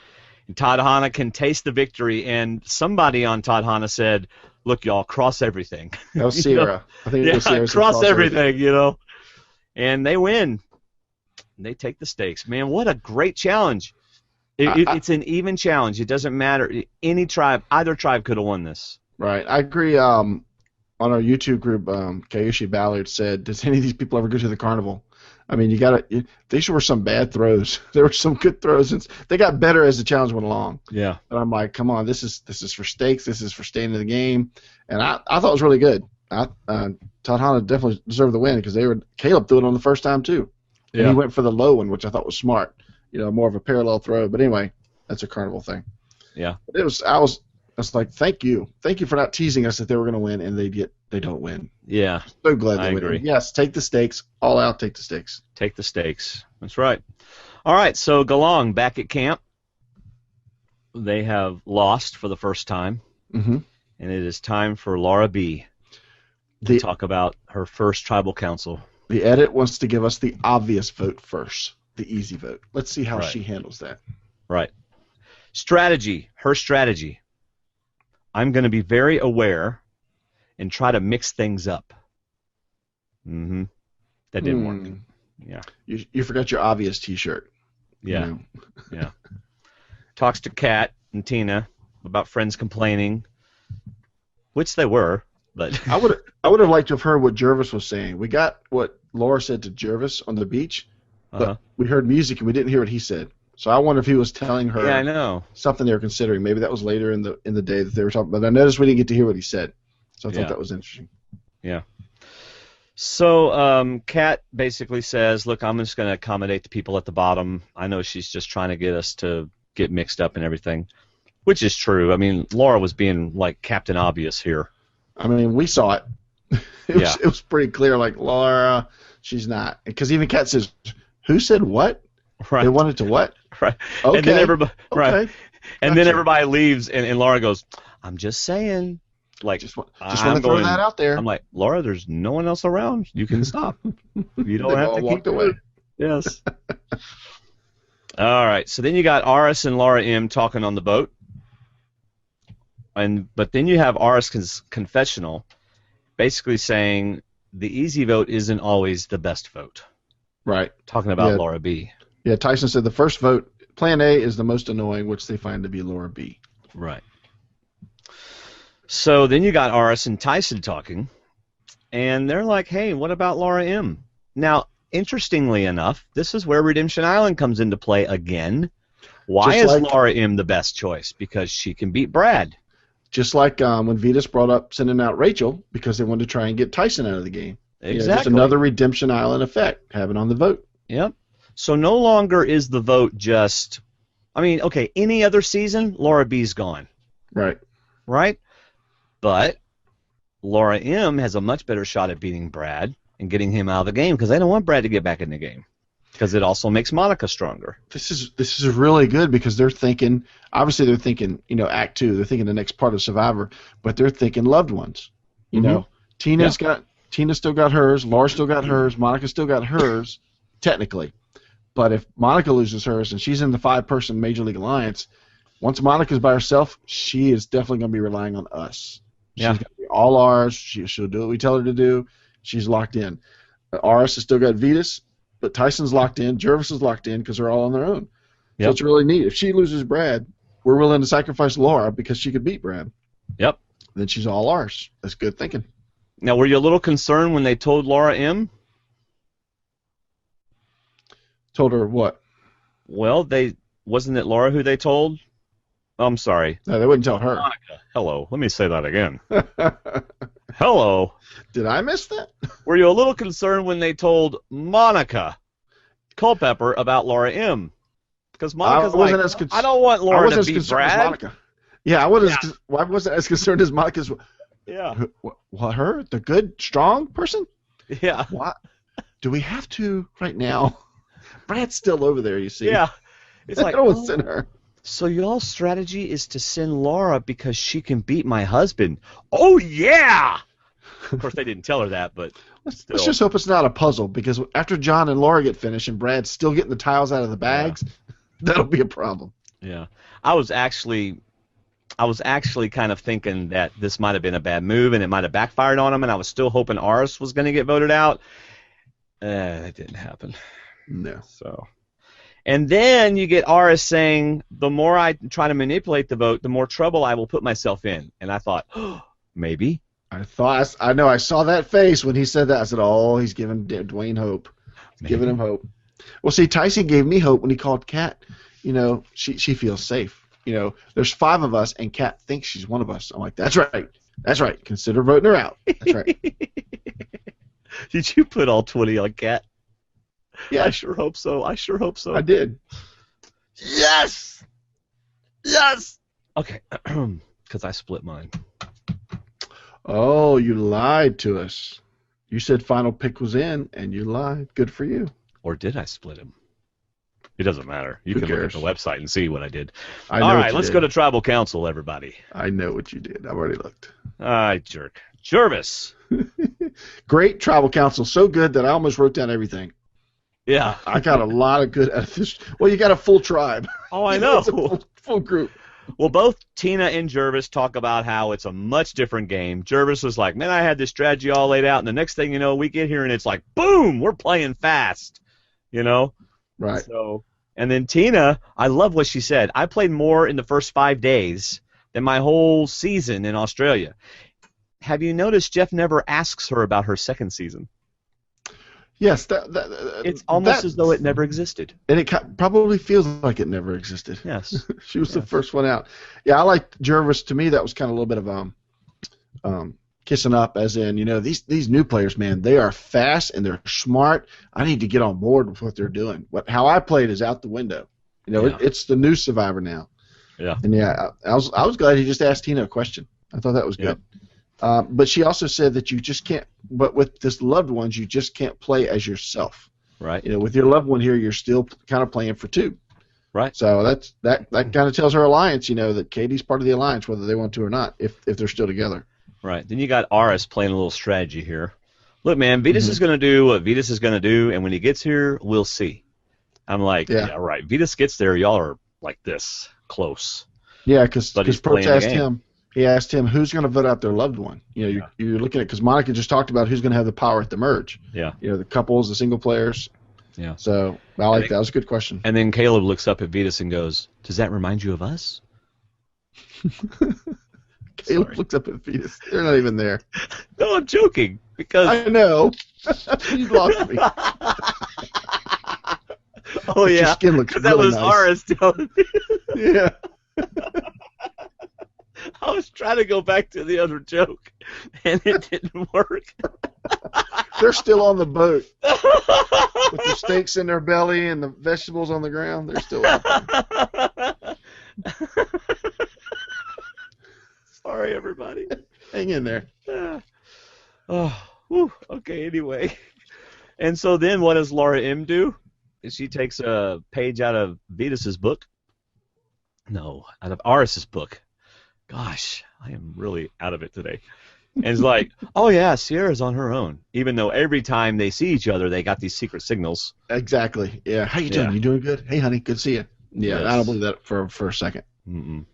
And Todd Hanna can taste the victory. And somebody on Todd Hanna said, "Look, y'all, cross everything." That was Sierra. I think it was Sierra. Cross everything, And they win. They take the stakes. Man, what a great challenge. It's an even challenge. It doesn't matter. Either tribe could have won this. Right. I agree. On our YouTube group, Kayushi Ballard said, does any of these people ever go to the carnival? I mean, these were some bad throws. There were some good throws. They got better as the challenge went along. Yeah. But I'm like, come on, this is for stakes. This is for staying in the game. And I thought it was really good. Todd Hanna definitely deserved the win because Caleb threw it on the first time too. Yeah. And he went for the low one, which I thought was smart. More of a parallel throw. But anyway, that's a carnival thing. Yeah. But I was It's like, thank you for not teasing us that they were going to win, and they don't win. Yeah, So glad I they win. agree. Yes, take the stakes, all out. Take the stakes. Take the stakes. That's right. All right, so Galong back at camp. They have lost for the first time, Mm-hmm. and it is time for Laura B. to talk about her first tribal council. The edit wants to give us the obvious vote first, the easy vote. Let's see how Right. she handles that. Right. Strategy. Her strategy. I'm going to be very aware and try to mix things up. Mm-hmm. That didn't work. Yeah. You forgot your obvious T-shirt. Yeah. You know. Yeah. Talks to Kat and Tina about friends complaining, which they were, but I would have liked to have heard what Jervis was saying. We got what Laura said to Jervis on the beach, but we heard music and we didn't hear what he said. So I wonder if he was telling her yeah, I know. something they were considering. Maybe that was later in the day that they were talking. But I noticed we didn't get to hear what he said, so I thought that was interesting. Yeah. So Kat basically says, "Look, I'm just going to accommodate the people at the bottom. I know she's just trying to get us to get mixed up and everything," which is true. I mean, Laura was being like Captain Obvious here. I mean, we saw it. It was pretty clear. Like Laura, she's not, because even Kat says, "Who said what? Right. They wanted to what?" Right. Okay. And then everybody, right. Okay. And then everybody leaves, and Laura goes, "I'm just saying." Like, just want to throw that out there. I'm like, Laura, there's no one else around. You can stop. You don't have to walked away. Yes. All right. So then you got Aris and Laura M talking on the boat, but then you have Aris' confessional, basically saying the easy vote isn't always the best vote. Right. Talking about Laura B. Yeah. Tyson said the first vote, Plan A, is the most annoying, which they find to be Laura B. Right. So then you got Aris and Tyson talking, and they're like, "Hey, what about Laura M?" Now, interestingly enough, this is where Redemption Island comes into play again. Why is Laura M the best choice? Because she can beat Brad. Just like when Vetus brought up sending out Rachel because they wanted to try and get Tyson out of the game. Exactly. Just another Redemption Island effect, having on the vote. Yep. So no longer is the vote just, I mean, okay, any other season, Laura B's gone. Right. Right? But Laura M has a much better shot at beating Brad and getting him out of the game because they don't want Brad to get back in the game because it also makes Monica stronger. This is really good because they're thinking, obviously they're thinking, Act 2, they're thinking the next part of Survivor, but they're thinking loved ones. You know, Tina still got hers, Laura still got hers, Monica still got hers, technically. But if Monica loses hers and she's in the 5-person Major League Alliance, once Monica's by herself, she is definitely going to be relying on us. She's going to be all ours. She'll do what we tell her to do. She's locked in. Aris has still got Vetus, but Tyson's locked in. Jervis is locked in because they're all on their own. Yep. So it's really neat. If she loses Brad, we're willing to sacrifice Laura because she could beat Brad. Yep. Then she's all ours. That's good thinking. Now, were you a little concerned when they told Laura M? Told her what? Well, wasn't it Laura who they told? Oh, I'm sorry. No, they wouldn't tell her. Monica. Hello. Let me say that again. Hello. Did I miss that? Were you a little concerned when they told Monica Culpepper about Laura M? Because Monica's I don't want Laura to beat Brad. Monica. Yeah, I wasn't as concerned as Monica's. Yeah. What, her? The good, strong person? Yeah. What? Do we have to right now? Brad's still over there, you see. Yeah. It's like, don't send her. So y'all's strategy is to send Laura because she can beat my husband. Oh, yeah! Of course, they didn't tell her that, but still. Let's just hope it's not a puzzle, because after John and Laura get finished and Brad's still getting the tiles out of the bags, that'll be a problem. Yeah. I was actually kind of thinking that this might have been a bad move and it might have backfired on him, and I was still hoping Aris was going to get voted out. That didn't happen. No. So, and then you get Aris saying, the more I try to manipulate the vote, the more trouble I will put myself in. And I thought, maybe. I saw that face when he said that. I said, oh, he's giving Dwaine hope. He's giving him hope. Well, see, Tyson gave me hope when he called Kat. She feels safe. There's 5 of us, and Kat thinks she's one of us. I'm like, that's right. That's right. Consider voting her out. That's right. Did you put all 20 on Kat? Yeah. I sure hope so. I did. Yes! Yes! Okay. Because I split mine. Oh, you lied to us. You said final pick was in, and you lied. Good for you. Or did I split him? It doesn't matter. You Who can cares? look at the website and see what I did. I know All what right, you let's did. go to tribal council, everybody. I know what you did. I've already looked. Jerk. Jervis. Great tribal council. So good that I almost wrote down everything. Yeah. I got a lot of good out of this. Well, you got a full tribe. Oh, I know. It's a full group. Well, both Tina and Jervis talk about how it's a much different game. Jervis was like, man, I had this strategy all laid out, and the next thing you know, we get here, and it's like, boom, we're playing fast, you know? Right. So, and then Tina, I love what she said. I played more in the first 5 days than my whole season in Australia. Have you noticed Jeff never asks her about her second season? Yes. It's almost as though it never existed. And it probably feels like it never existed. Yes. She was the first one out. Yeah, I liked Jervis. To me, that was kind of a little bit of kissing up, as in, you know, these new players, man, they are fast and they're smart. I need to get on board with what they're doing. How I played is out the window. You know, it's the new Survivor now. Yeah. And yeah, I was glad he just asked Tina a question. I thought that was good. But she also said that you just can't. But with this loved ones, you just can't play as yourself. Right. You know, with your loved one here, you're still kind of playing for two. Right. So that kind of tells her alliance, you know, that Katie's part of the alliance, whether they want to or not, if they're still together. Right. Then you got Aris playing a little strategy here. Look, man, Vitas is going to do what Vitas is going to do, and when he gets here, we'll see. I'm like, yeah right. Vitas gets there, y'all are like this, close. Yeah, because Probst asked him. He asked him who's going to vote out their loved one. You know, you're looking at, because Monica just talked about who's going to have the power at the merge. Yeah. You know, the couples, the single players. Yeah. So I like that. That was a good question. And then Caleb looks up at Vitas and goes, "Does that remind you of us?" Caleb looks up at Vitas. They're not even there. No, I'm joking because I know. You lost me. Oh yeah. Your skin looks really that was nice. Aris telling me. Yeah. I was trying to go back to the other joke, and it didn't work. They're still on the boat with the steaks in their belly and the vegetables on the ground. They're still out there. Sorry, everybody. Hang in there. Okay, anyway. And so then what does Laura M. do? She takes a page out of Vitas's book. No, out of Aris's book. Gosh, I am really out of it today. And it's like, oh yeah, Sierra's on her own. Even though every time they see each other, they got these secret signals. Exactly. Yeah. How you doing? Yeah. You doing good? Hey, honey, good to see you. Yeah, Yes. I don't believe that for a second. Mm-mm.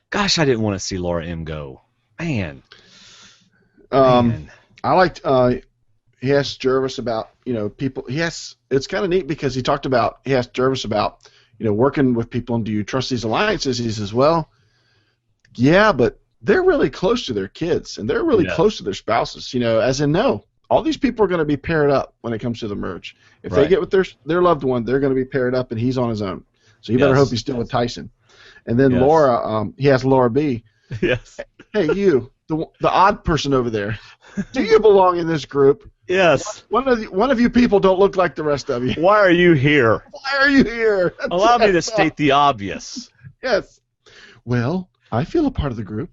Gosh, I didn't want to see Laura M. go. Man. I liked. He asked Jervis about, you know, people. It's kind of neat because he asked Jervis about, you know, working with people, and do you trust these alliances? He says, well, yeah, but they're really close to their kids, and they're really close to their spouses, you know, as in, no, all these people are going to be paired up when it comes to the merge. If they get with their loved one, they're going to be paired up, and he's on his own. So you better hope he's still with Tyson. And then Laura, he asked Laura B, yes, hey, you, the odd person over there, do you belong in this group? Yes. One of you people don't look like the rest of you. Why are you here? Why are you here? Allow me to state the obvious. Yes. Well, I feel a part of the group.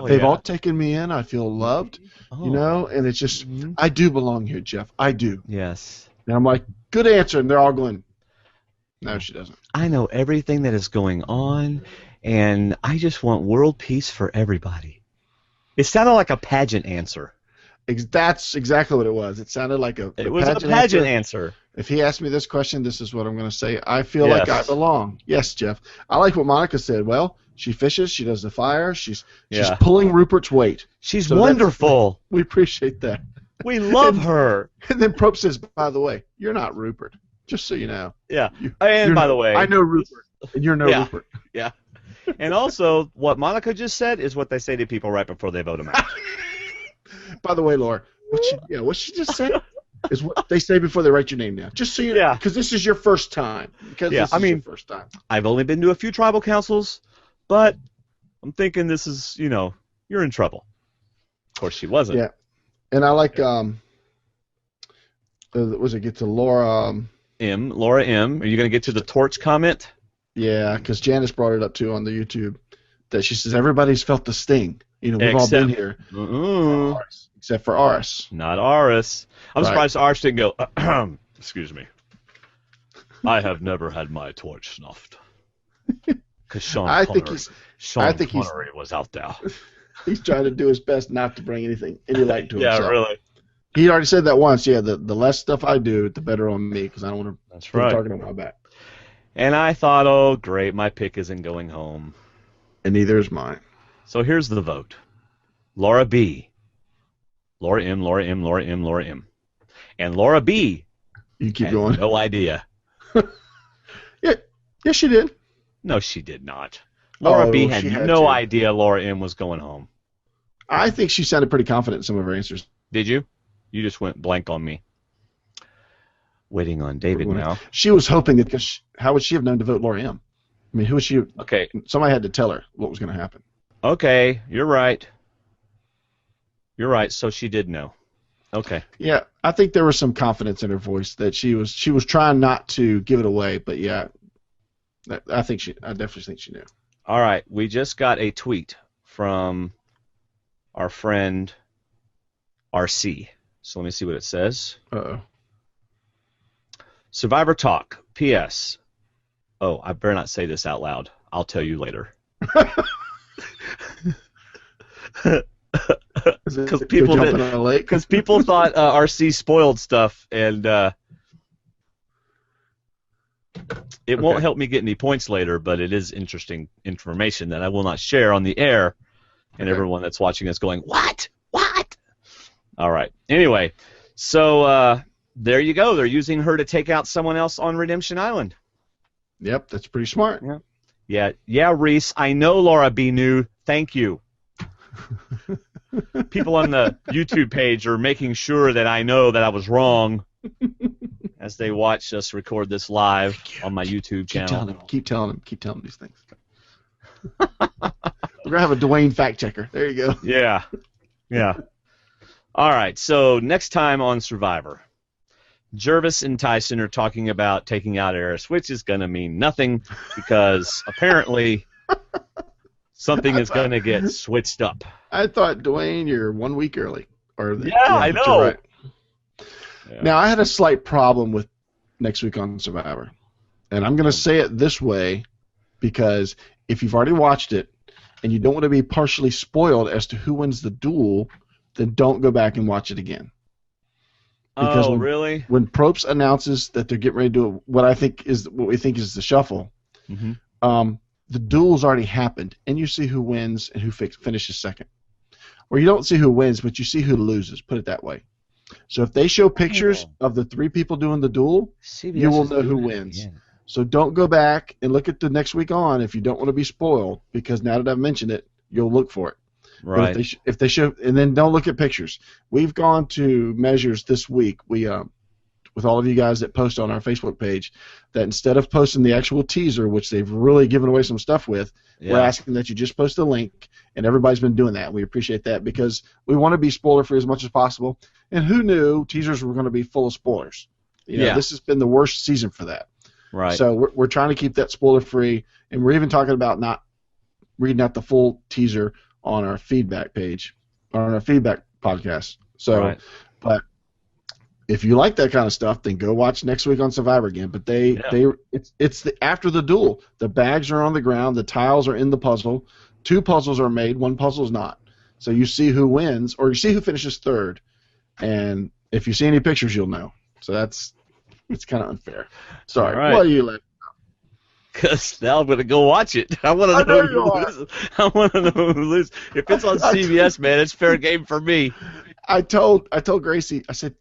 They've all taken me in. I feel loved, you know, and it's just, I do belong here, Jeff. I do. Yes. And I'm like, good answer. And they're all going, no, she doesn't. I know everything that is going on, and I just want world peace for everybody. It sounded like a pageant answer. That's exactly what it was. It sounded like a pageant answer. If he asked me this question, this is what I'm going to say. I feel like I belong. Yes, Jeff. I like what Monica said. Well, she fishes. She does the fire. She's pulling Rupert's weight. She's wonderful. We appreciate that. We love her. And then Probst says, by the way, you're not Rupert. Just so you know. Yeah. And by the way, I know Rupert, and you're no Rupert. Yeah. And also, what Monica just said is what they say to people right before they vote them out. By the way, Laura, what she just said is what they say before they write your name down. Just so you know, because this is your first time. Because this is your first time. I've only been to a few tribal councils, but I'm thinking this is, you know, you're in trouble. Of course, she wasn't. Yeah. And I like, was it get to Laura? Laura M. Are you going to get to the torch comment? Yeah, because Janice brought it up too on the YouTube. that she says everybody's felt the sting. You know, we've all been here. Except for Aris. Not Aris. I'm Right. surprised Aris didn't go, excuse me. I have never had my torch snuffed. Because Sean Connery was out there. He's trying to do his best not to bring any light to himself. Yeah, really. He already said that once. Yeah, the less stuff I do, the better on me, because I don't want to That's put right. a target on my back. And I thought, oh, great, my pick isn't going home. And neither is mine. So here's the vote. Laura B. Laura M, Laura M, Laura M, Laura M. And Laura B. You keep had going. no idea. Yeah, yes, she did. No, she did not. Laura B had she had no to. idea Laura M was going home. I think she sounded pretty confident in some of her answers. Did you? You just went blank on me. Waiting on David now. She was hoping that, because how would she have known to vote Laura M? I mean, who was she? Okay. Somebody had to tell her what was going to happen. Okay, you're right. You're right, so she did know. Okay. Yeah, I think there was some confidence in her voice that she was trying not to give it away, but yeah, I definitely think she knew. All right, we just got a tweet from our friend RC. So let me see what it says. Uh-oh. Survivor Talk. P.S. Oh, I better not say this out loud. I'll tell you later. Because people thought RC spoiled stuff, and it won't help me get any points later, but it is interesting information that I will not share on the air, and everyone that's watching is going, what? All right. Anyway, so there you go. They're using her to take out someone else on Redemption Island. Yep, that's pretty smart. Yeah, Reese. I know Laura B. knew. Thank you. People on the YouTube page are making sure that I know that I was wrong as they watch us record this live on my YouTube channel. Keep telling them these things. We're gonna have a Dwaine fact checker. There you go. Yeah. All right. So next time on Survivor, Jervis and Tyson are talking about taking out Eris, which is gonna mean nothing because apparently something is gonna get switched up. I thought, Dwaine, you're 1 week early. I know. Right. Yeah. Now, I had a slight problem with next week on Survivor. And I'm going to say it this way because if you've already watched it and you don't want to be partially spoiled as to who wins the duel, then don't go back and watch it again. Because really? When Probst announces that they're getting ready to do what we think is the shuffle, the duel's already happened, and you see who wins and who finishes second. Or you don't see who wins, but you see who loses, put it that way. So if they show pictures of the three people doing the duel, you will know who wins. So don't go back and look at the next week on if you don't want to be spoiled, because now that I've mentioned it, you'll look for it. Right. But if they show, and then don't look at pictures. We've gone to measures this week. We with all of you guys that post on our Facebook page, that instead of posting the actual teaser, which they've really given away some stuff with, we're asking that you just post a link, and everybody's been doing that. We appreciate that because we want to be spoiler-free as much as possible. And who knew teasers were going to be full of spoilers? This has been the worst season for that. Right. So we're trying to keep that spoiler-free, and we're even talking about not reading out the full teaser on our feedback page, on our feedback podcast. So, but if you like that kind of stuff, then go watch next week on Survivor again. But it's after the duel. The bags are on the ground. The tiles are in the puzzle. 2 puzzles are made. 1 puzzle is not. So you see who wins, or you see who finishes third. And if you see any pictures, you'll know. So it's kind of unfair. Sorry. Right. What are you like? Because now I'm going to go watch it. I want to know who loses. I want to know who loses. If it's on CBS, man, it's fair game for me. I told Gracie, I said,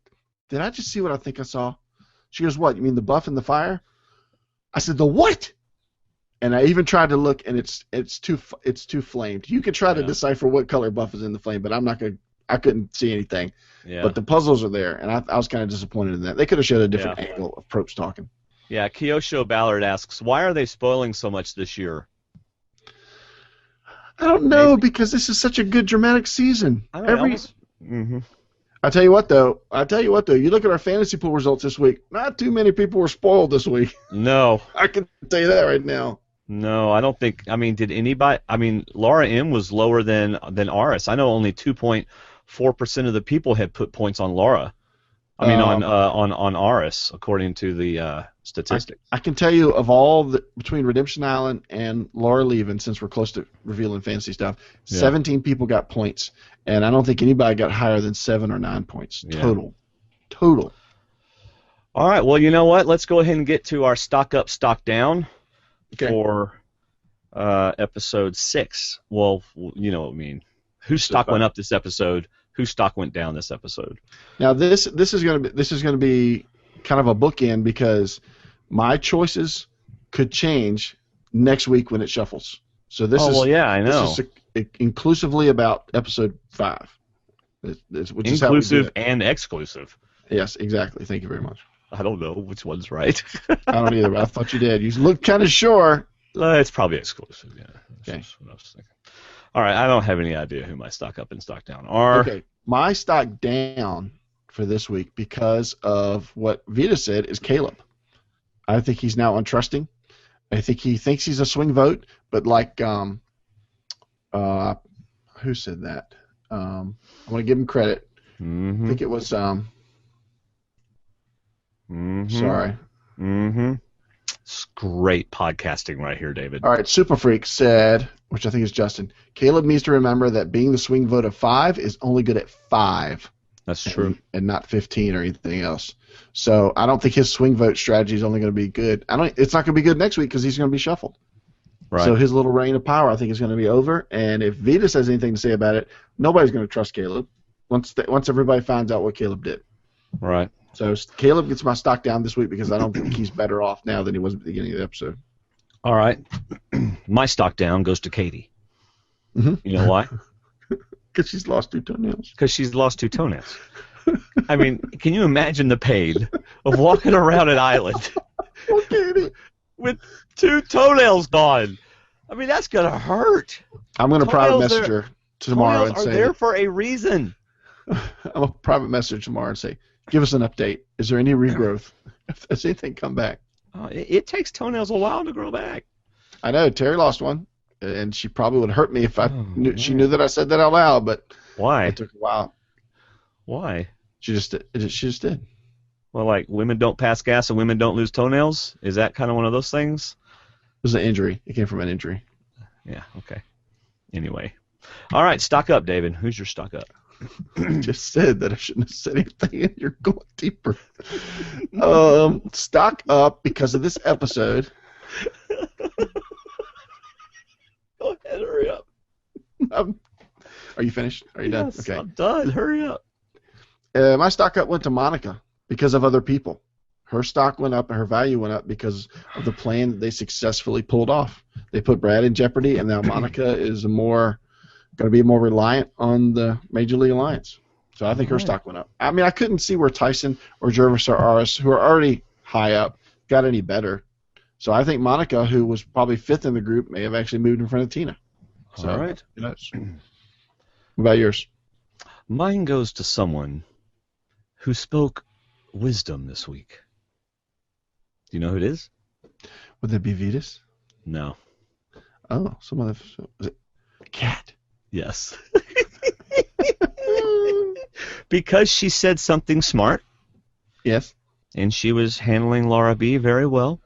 did I just see what I think I saw? She goes, what? You mean the buff and the fire? I said, the what? And I even tried to look, and it's too flamed. You could try to decipher what color buff is in the flame, but I couldn't see anything. Yeah. But the puzzles are there, and I was kind of disappointed in that. They could have showed a different angle of Probst talking. Yeah, Kyosho Ballard asks, why are they spoiling so much this year? I don't know, because this is such a good dramatic season. I tell you what though, you look at our fantasy pool results this week, not too many people were spoiled this week. No. I can tell you that right now. No, I don't think. I mean, did anybody? I mean, Laura M was lower than Aris. I know only 2.4% of the people had put points on Laura. I mean, Um, on Aris, according to the statistics. I can tell you of all between Redemption Island and Laura leaving, since we're close to revealing fantasy stuff, Yeah. 17 people got points, and I don't think anybody got higher than 7 or 9 points total. Total. All right. Well, you know what? Let's go ahead and get to our stock up, stock down for episode 6. Well, you know what I mean. Whose stock went up this episode? Whose stock went down this episode? Now this is going to be kind of a bookend because my choices could change next week when it shuffles. So this is I know. This is inclusively about episode 5. Which inclusive and exclusive. Yes, exactly. Thank you very much. I don't know which one's right. I don't either, but I thought you did. You looked kind of sure. It's probably exclusive, yeah. Okay. That's what I was thinking. All right, I don't have any idea who my stock up and stock down are. Okay, my stock down for this week because of what Vita said is Caleb. I think he's now untrusting. I think he thinks he's a swing vote, but like who said that? I'm going to give him credit. Mm-hmm. I think it was sorry. Mm-hmm. It's great podcasting right here, David. All right, Super Freak said, which I think is Justin, Caleb needs to remember that being the swing vote of 5 is only good at 5. That's true. And not 15 or anything else. So I don't think his swing vote strategy is only going to be good. It's not going to be good next week because he's going to be shuffled. Right. So his little reign of power, I think, is going to be over. And if Vita has anything to say about it, nobody's going to trust Caleb once everybody finds out what Caleb did. Right. So Caleb gets my stock down this week because I don't think he's better off now than he was at the beginning of the episode. All right. My stock down goes to Katie. Mm-hmm. You know why? Because she's lost 2 toenails. Because she's lost 2 toenails. I mean, can you imagine the pain of walking around an island with 2 toenails gone? I mean, that's going to hurt. I'm going to private message her tomorrow and say... Toenails are there for a reason. I'm a private message tomorrow and say, give us an update. Is there any regrowth? Has anything come back? It takes toenails a while to grow back. I know. Terry lost one, and she probably would hurt me if she knew that I said that out loud, but why? It took a while. Why? She just did. Well, like women don't pass gas and women don't lose toenails? Is that kind of one of those things? It was an injury. It came from an injury. Yeah, okay. Anyway. All right, stock up, David. Who's your stock up? Just said that I shouldn't have said anything, and you're going deeper. Stock up because of this episode. Go ahead, hurry up. Are you finished? Are you Yes, done? Okay. I'm done. Hurry up. My stock up went to Monica because of other people. Her stock went up and her value went up because of the plan that they successfully pulled off. They put Brad in jeopardy, and now Monica is going to be more reliant on the Major League Alliance. So I think her stock went up. I mean, I couldn't see where Tyson or Jervis or Aris, who are already high up, got any better. So I think Monica, who was probably 5th in the group, may have actually moved in front of Tina. So, all right. Who knows? What about yours? Mine goes to someone who spoke wisdom this week. Do you know who it is? Would that be Vetus? No. Oh, some other. Was it Cat? Yes. Because she said something smart. Yes. And she was handling Laura B very well,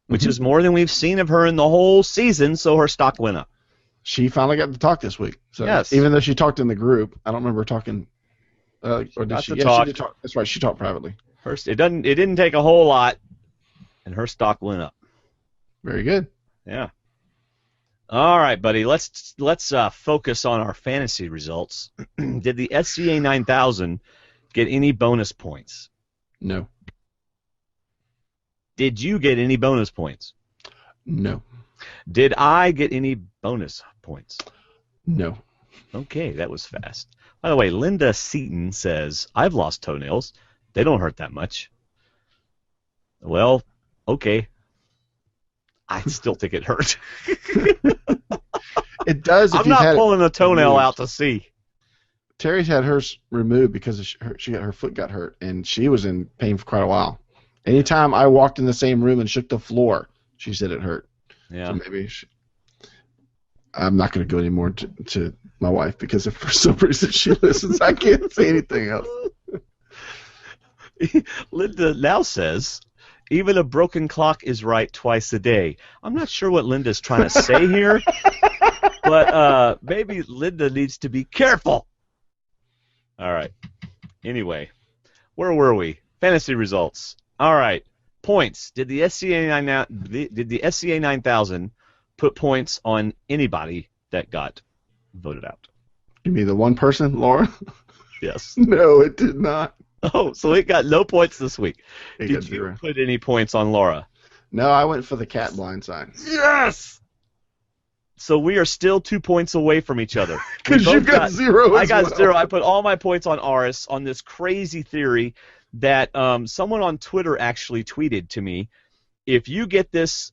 which is more than we've seen of her in the whole season, so her stock went up. She finally got to talk this week. So yes. Even though she talked in the group, I don't remember her talking. Or did she? Yeah, she did talk. That's right. She talked privately. It didn't take a whole lot, and her stock went up. Very good. Yeah. All right, buddy. Let's focus on our fantasy results. Did the SCA 9000 get any bonus points? No. Did you get any bonus points? No. Did I get any bonus points? No. Okay, that was fast. By the way, Linda Seaton says, I've lost toenails. They don't hurt that much. Well, okay. I still think it hurt. It does. If I'm not pulling a toenail out to see. Terry's had hers removed because her foot got hurt, and she was in pain for quite a while. Anytime I walked in the same room and shook the floor, she said it hurt. Yeah. So maybe I'm not going to go anymore to my wife because if for some reason she listens, I can't say anything else. Linda now says, even a broken clock is right twice a day. I'm not sure what Linda's trying to say here, but maybe Linda needs to be careful. All right. Anyway, where were we? Fantasy results. All right. Points. Did the SCA 9000 put points on anybody that got voted out? You mean the one person, Laura? Yes. No, it did not. Oh, so it got no points this week. It Did got you zero. put any points on Laura? No, I went for the cat blind side. Yes! So we are still 2 points away from each other. Because you got zero. I got well. zero. I put all my points on Aris on this crazy theory that someone on Twitter actually tweeted to me, if you get this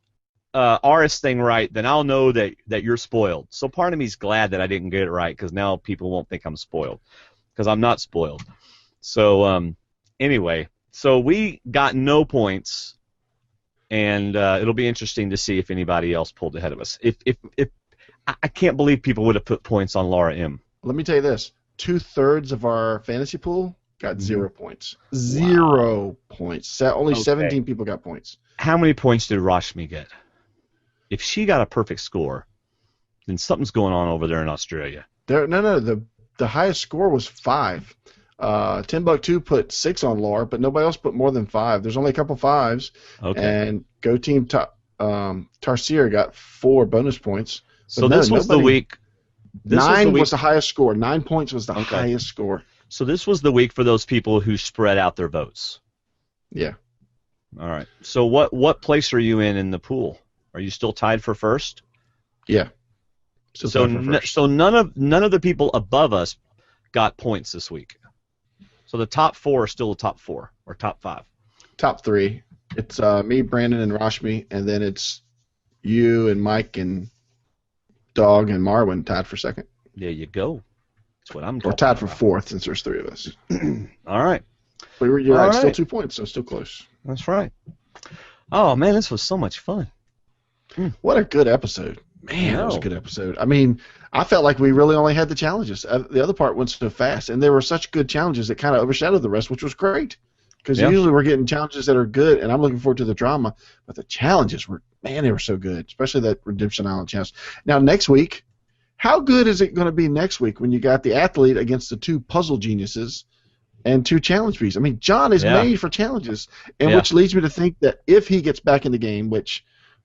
Aris thing right, then I'll know that you're spoiled. So part of me's glad that I didn't get it right because now people won't think I'm spoiled because I'm not spoiled. So anyway, so we got no points, and it'll be interesting to see if anybody else pulled ahead of us. If I can't believe people would have put points on Laura M. Let me tell you this: 2/3 of our fantasy pool got 0 points. Wow. 0 points. Only Okay. 17 people got points. How many points did Rashmi get? If she got a perfect score, then something's going on over there in Australia. The highest score was 5. Timbuktu put 6 on Laura, but nobody else put more than 5. There's only a couple 5s. Okay. And Go Team Tarsier got 4 bonus points. So this was the week. 9 was the highest score. 9 points was the highest score. So this was the week for those people who spread out their votes. Yeah. All right. So what place are you in the pool? Are you still tied for first? Yeah. So none of the people above us got points this week. So the top 4 are still the top 4 or top 5. Top 3. It's me, Brandon, and Rashmi, and then it's you and Mike and Dog and Marwin tied for second. There you go. That's what I'm talking Or tied for about. 4th since there's 3 of us. All right. But you're All right, still right. 2 points, so still close. That's right. Oh, man, this was so much fun. What a good episode. Man, that was a good episode. I mean, I felt like we really only had the challenges. The other part went so fast, and there were such good challenges that kind of overshadowed the rest, which was great. Because usually we're getting challenges that are good, and I'm looking forward to the drama. But the challenges were, man, they were so good, especially that Redemption Island challenge. Now, next week, how good is it going to be next week when you got the athlete against the 2 puzzle geniuses and 2 challenge bees? I mean, John is made for challenges, and which leads me to think that if he gets back in the game, which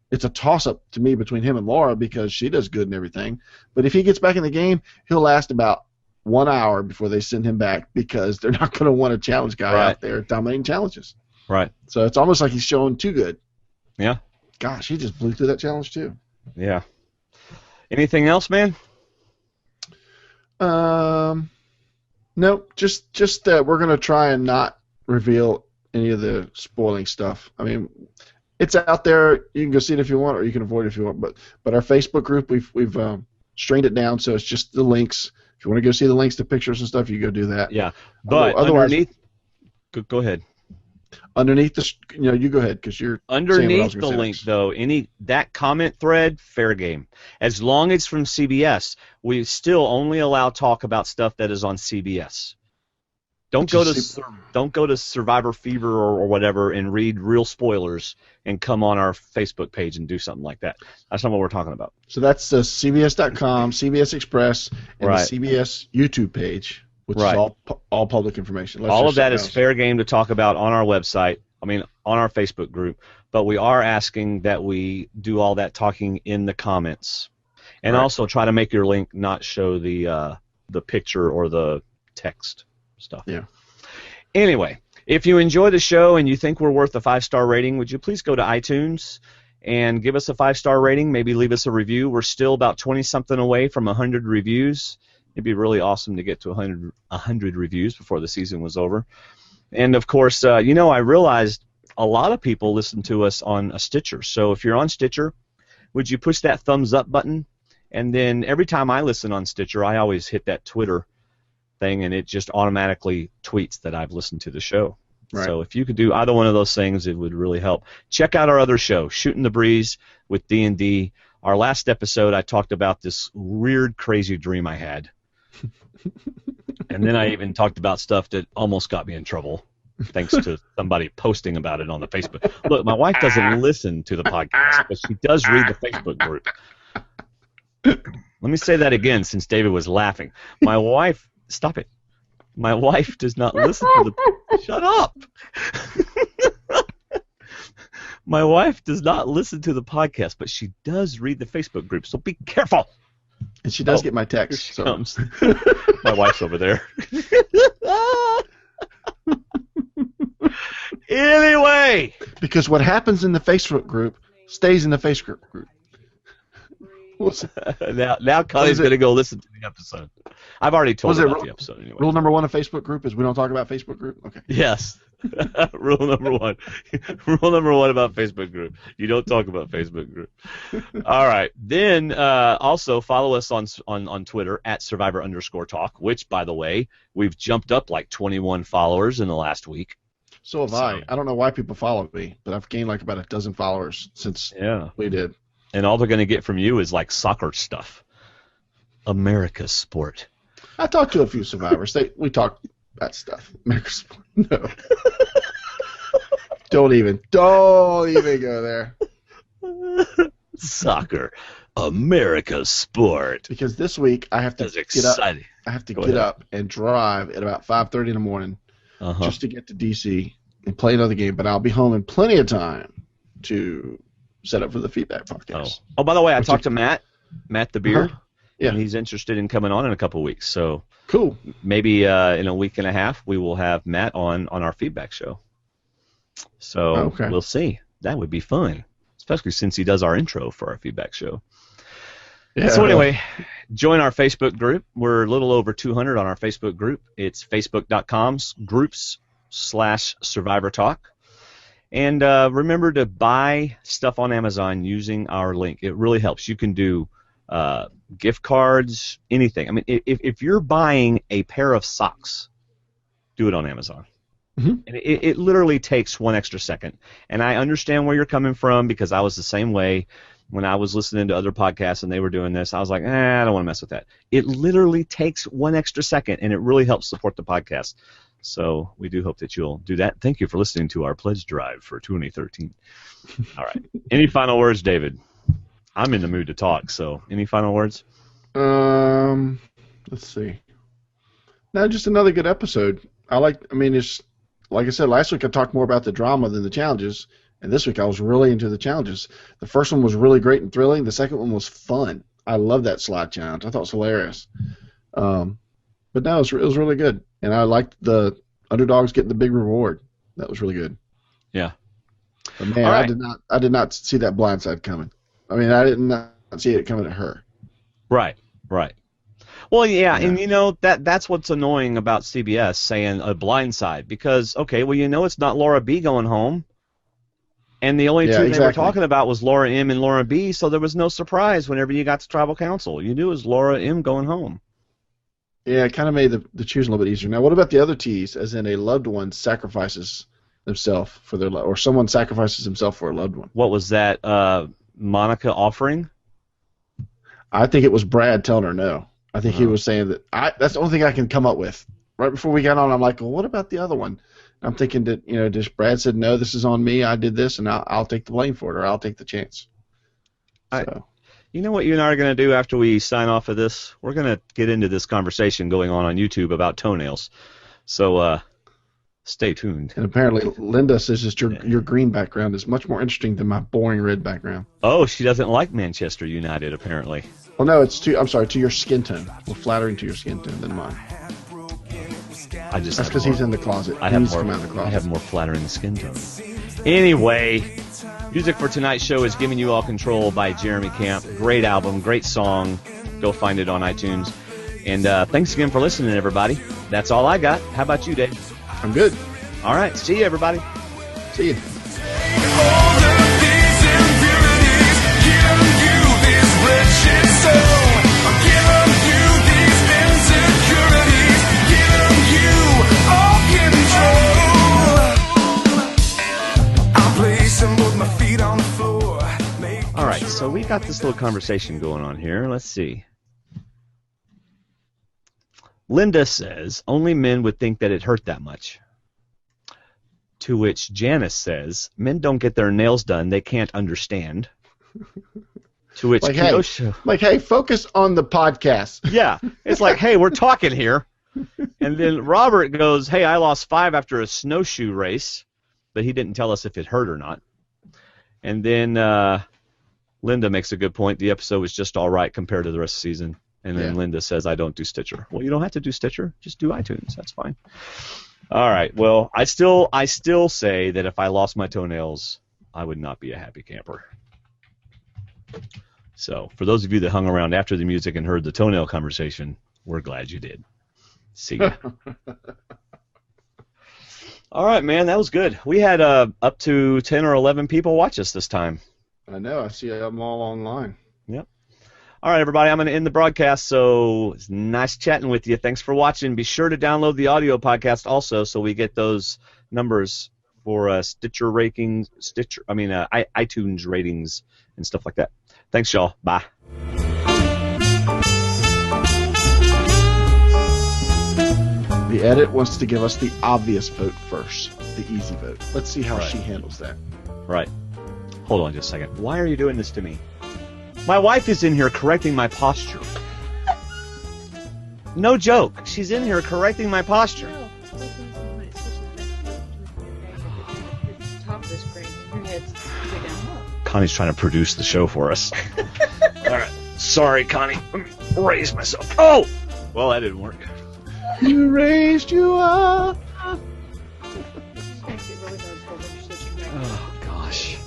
it's a toss-up to me between him and Laura because she does good and everything, but if he gets back in the game, he'll last about 1 hour before they send him back because they're not going to want a challenge guy out there dominating challenges. Right. So it's almost like he's showing too good. Yeah. Gosh, he just blew through that challenge too. Yeah. Anything else, man? Nope. Just that we're going to try and not reveal any of the spoiling stuff. I mean, it's out there. You can go see it if you want, or you can avoid it if you want. But our Facebook group, we've strained it down, so it's just the links. If you want to go see the links to pictures and stuff, you go do that. Yeah. But otherwise, underneath, go ahead. Underneath the, you go ahead because you're underneath the link though. That comment thread, fair game. As long as it's from CBS, we still only allow talk about stuff that is on CBS. Don't go to Survivor Fever or whatever and read real spoilers and come on our Facebook page and do something like that. That's not what we're talking about. So that's the CBS.com, CBS Express, and Right. the CBS YouTube page, which Right. is all public information. All of that is fair game to talk about on our website. I mean, on our Facebook group. But we are asking that we do all that talking in the comments, and also try to make your link not show the picture or the text stuff. Yeah. Anyway, if you enjoy the show and you think we're worth a 5-star rating, would you please go to iTunes and give us a 5-star rating? Maybe leave us a review. We're still about 20-something away from 100 reviews. It'd be really awesome to get to 100 reviews before the season was over. And, of course, I realized a lot of people listen to us on a Stitcher. So if you're on Stitcher, would you push that thumbs up button? And then every time I listen on Stitcher, I always hit that Twitter thing, and it just automatically tweets that I've listened to the show. Right. So if you could do either one of those things, it would really help. Check out our other show, Shooting the Breeze with D&D. Our last episode, I talked about this weird, crazy dream I had. And then I even talked about stuff that almost got me in trouble, thanks to somebody posting about it on the Facebook. Look, my wife doesn't listen to the podcast, but she does read the Facebook group. Let me say that again, since David was laughing. My wife, stop it. My wife does not listen to the... Shut up! My wife does not listen to the podcast, but she does read the Facebook group, so be careful! And she does get my text. Here she So. comes. My wife's over there. Anyway! Because what happens in the Facebook group stays in the Facebook group. Now Connie's going to go listen to the episode. I've already told her about the episode anyway. Rule number 1 of Facebook group is we don't talk about Facebook group? Okay. Yes. Rule number 1. Rule number 1 about Facebook group. You don't talk about Facebook group. All right. Then also follow us on Twitter at Survivor_talk, which, by the way, we've jumped up like 21 followers in the last week. So have I. I don't know why people follow me, but I've gained like about a dozen followers since we did. And all they're going to get from you is like soccer stuff. America's sport. I talked to a few survivors. We talk that stuff. America's sport. No. Don't even go there. Soccer. America's sport. Because this week I have to get up. I have to get up and drive at about 5:30 in the morning just to get to DC and play another game. But I'll be home in plenty of time to set up for the feedback podcast. Oh, by the way, I talked to Matt the Beard, yeah, and he's interested in coming on in a couple of weeks. So cool. Maybe in a week and a half we will have Matt on our feedback show. So we'll see. That would be fun, especially since he does our intro for our feedback show. Yeah. So anyway, join our Facebook group. We're a little over 200 on our Facebook group. It's facebook.com/groups/Survivor Talk. And remember to buy stuff on Amazon using our link. It really helps. You can do gift cards, anything. I mean, if you're buying a pair of socks, do it on Amazon. And it literally takes 1 extra second. And I understand where you're coming from because I was the same way when I was listening to other podcasts and they were doing this. I was like, I don't want to mess with that. It literally takes 1 extra second, and it really helps support the podcast. So we do hope that you'll do that. Thank you for listening to our pledge drive for 2013. All right. Any final words, David? I'm in the mood to talk, so any final words? Let's see. No, just another good episode. It's like I said, last week I talked more about the drama than the challenges, and this week I was really into the challenges. The first one was really great and thrilling. The second one was fun. I love that slide challenge. I thought it was hilarious. But no, it was really good. And I liked the underdogs getting the big reward. That was really good. Yeah. But man, right. I did not see that blindside coming. I mean, I did not see it coming at her. Right. Well, yeah, and that's what's annoying about CBS saying a blindside because it's not Laura B going home, and the only two they were talking about was Laura M and Laura B, so there was no surprise whenever you got to tribal council. You knew it was Laura M going home. Yeah, it kind of made the choosing a little bit easier. Now, what about the other T's, as in a loved one sacrifices themselves for their or someone sacrifices himself for a loved one? What was that, Monica offering? I think it was Brad telling her no. I think he was saying that that's the only thing I can come up with. Right before we got on, I'm like, well, what about the other one? I'm thinking that, just Brad said, no, this is on me, I did this, and I'll take the blame for it, or I'll take the chance. So. You know what you and I are going to do after we sign off of this? We're going to get into this conversation going on YouTube about toenails. So stay tuned. And apparently Linda says that your green background is much more interesting than my boring red background. Oh, she doesn't like Manchester United, apparently. Well, no, to your skin tone. More flattering to your skin tone than mine. That's because he's in the closet. I have more flattering skin tone. Anyway, music for tonight's show is Giving You All Control by Jeremy Camp. Great album, great song. Go find it on iTunes. And thanks again for listening, everybody. That's all I got. How about you, Dave? I'm good. All right. See you, everybody. See you. Control. got this little conversation going on here. Let's see. Linda says, only men would think that it hurt that much. To which Janice says, men don't get their nails done. They can't understand. To which hey, focus on the podcast. Yeah, it's like, hey, we're talking here. And then Robert goes, hey, I lost 5 after a snowshoe race, but he didn't tell us if it hurt or not. And then Linda makes a good point. The episode was just all right compared to the rest of the season. And then Linda says, I don't do Stitcher. Well, you don't have to do Stitcher. Just do iTunes. That's fine. All right. Well, I still say that if I lost my toenails, I would not be a happy camper. So, for those of you that hung around after the music and heard the toenail conversation, we're glad you did. See ya. All right, man. That was good. We had up to 10 or 11 people watch us this time. I know. I see them all online. Yep. All right, everybody, I'm going to end the broadcast, so it's nice chatting with you. Thanks for watching. Be sure to download the audio podcast also so we get those numbers for Stitcher ratings, iTunes ratings and stuff like that. Thanks, y'all. Bye. The edit wants to give us the obvious vote first, the easy vote. Let's see how she handles that. Right. Hold on just a second. Why are you doing this to me? My wife is in here correcting my posture. No joke. She's in here correcting my posture. Connie's trying to produce the show for us. All right. Sorry, Connie. Let me raise myself. Oh! Well, that didn't work. You raised you up. Oh, gosh.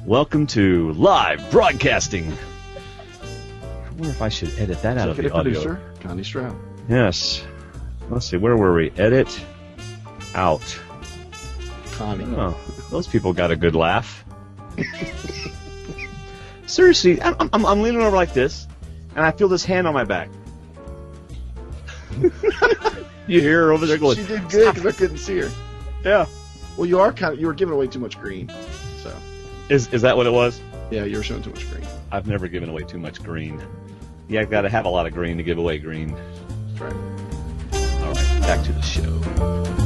Welcome to live broadcasting. I wonder if I should edit that out of the audio. Producer, Connie Stroud. Yes. Let's see. Where were we? Edit. Out. Connie. Oh, those people got a good laugh. Seriously, I'm leaning over like this, and I feel this hand on my back. You hear her over there going. She did good because I couldn't see her. Yeah. Well, you were giving away too much green. So. Is that what it was? Yeah, you were showing too much green. I've never given away too much green. Yeah, I've got to have a lot of green to give away green. That's right. All right, back to the show.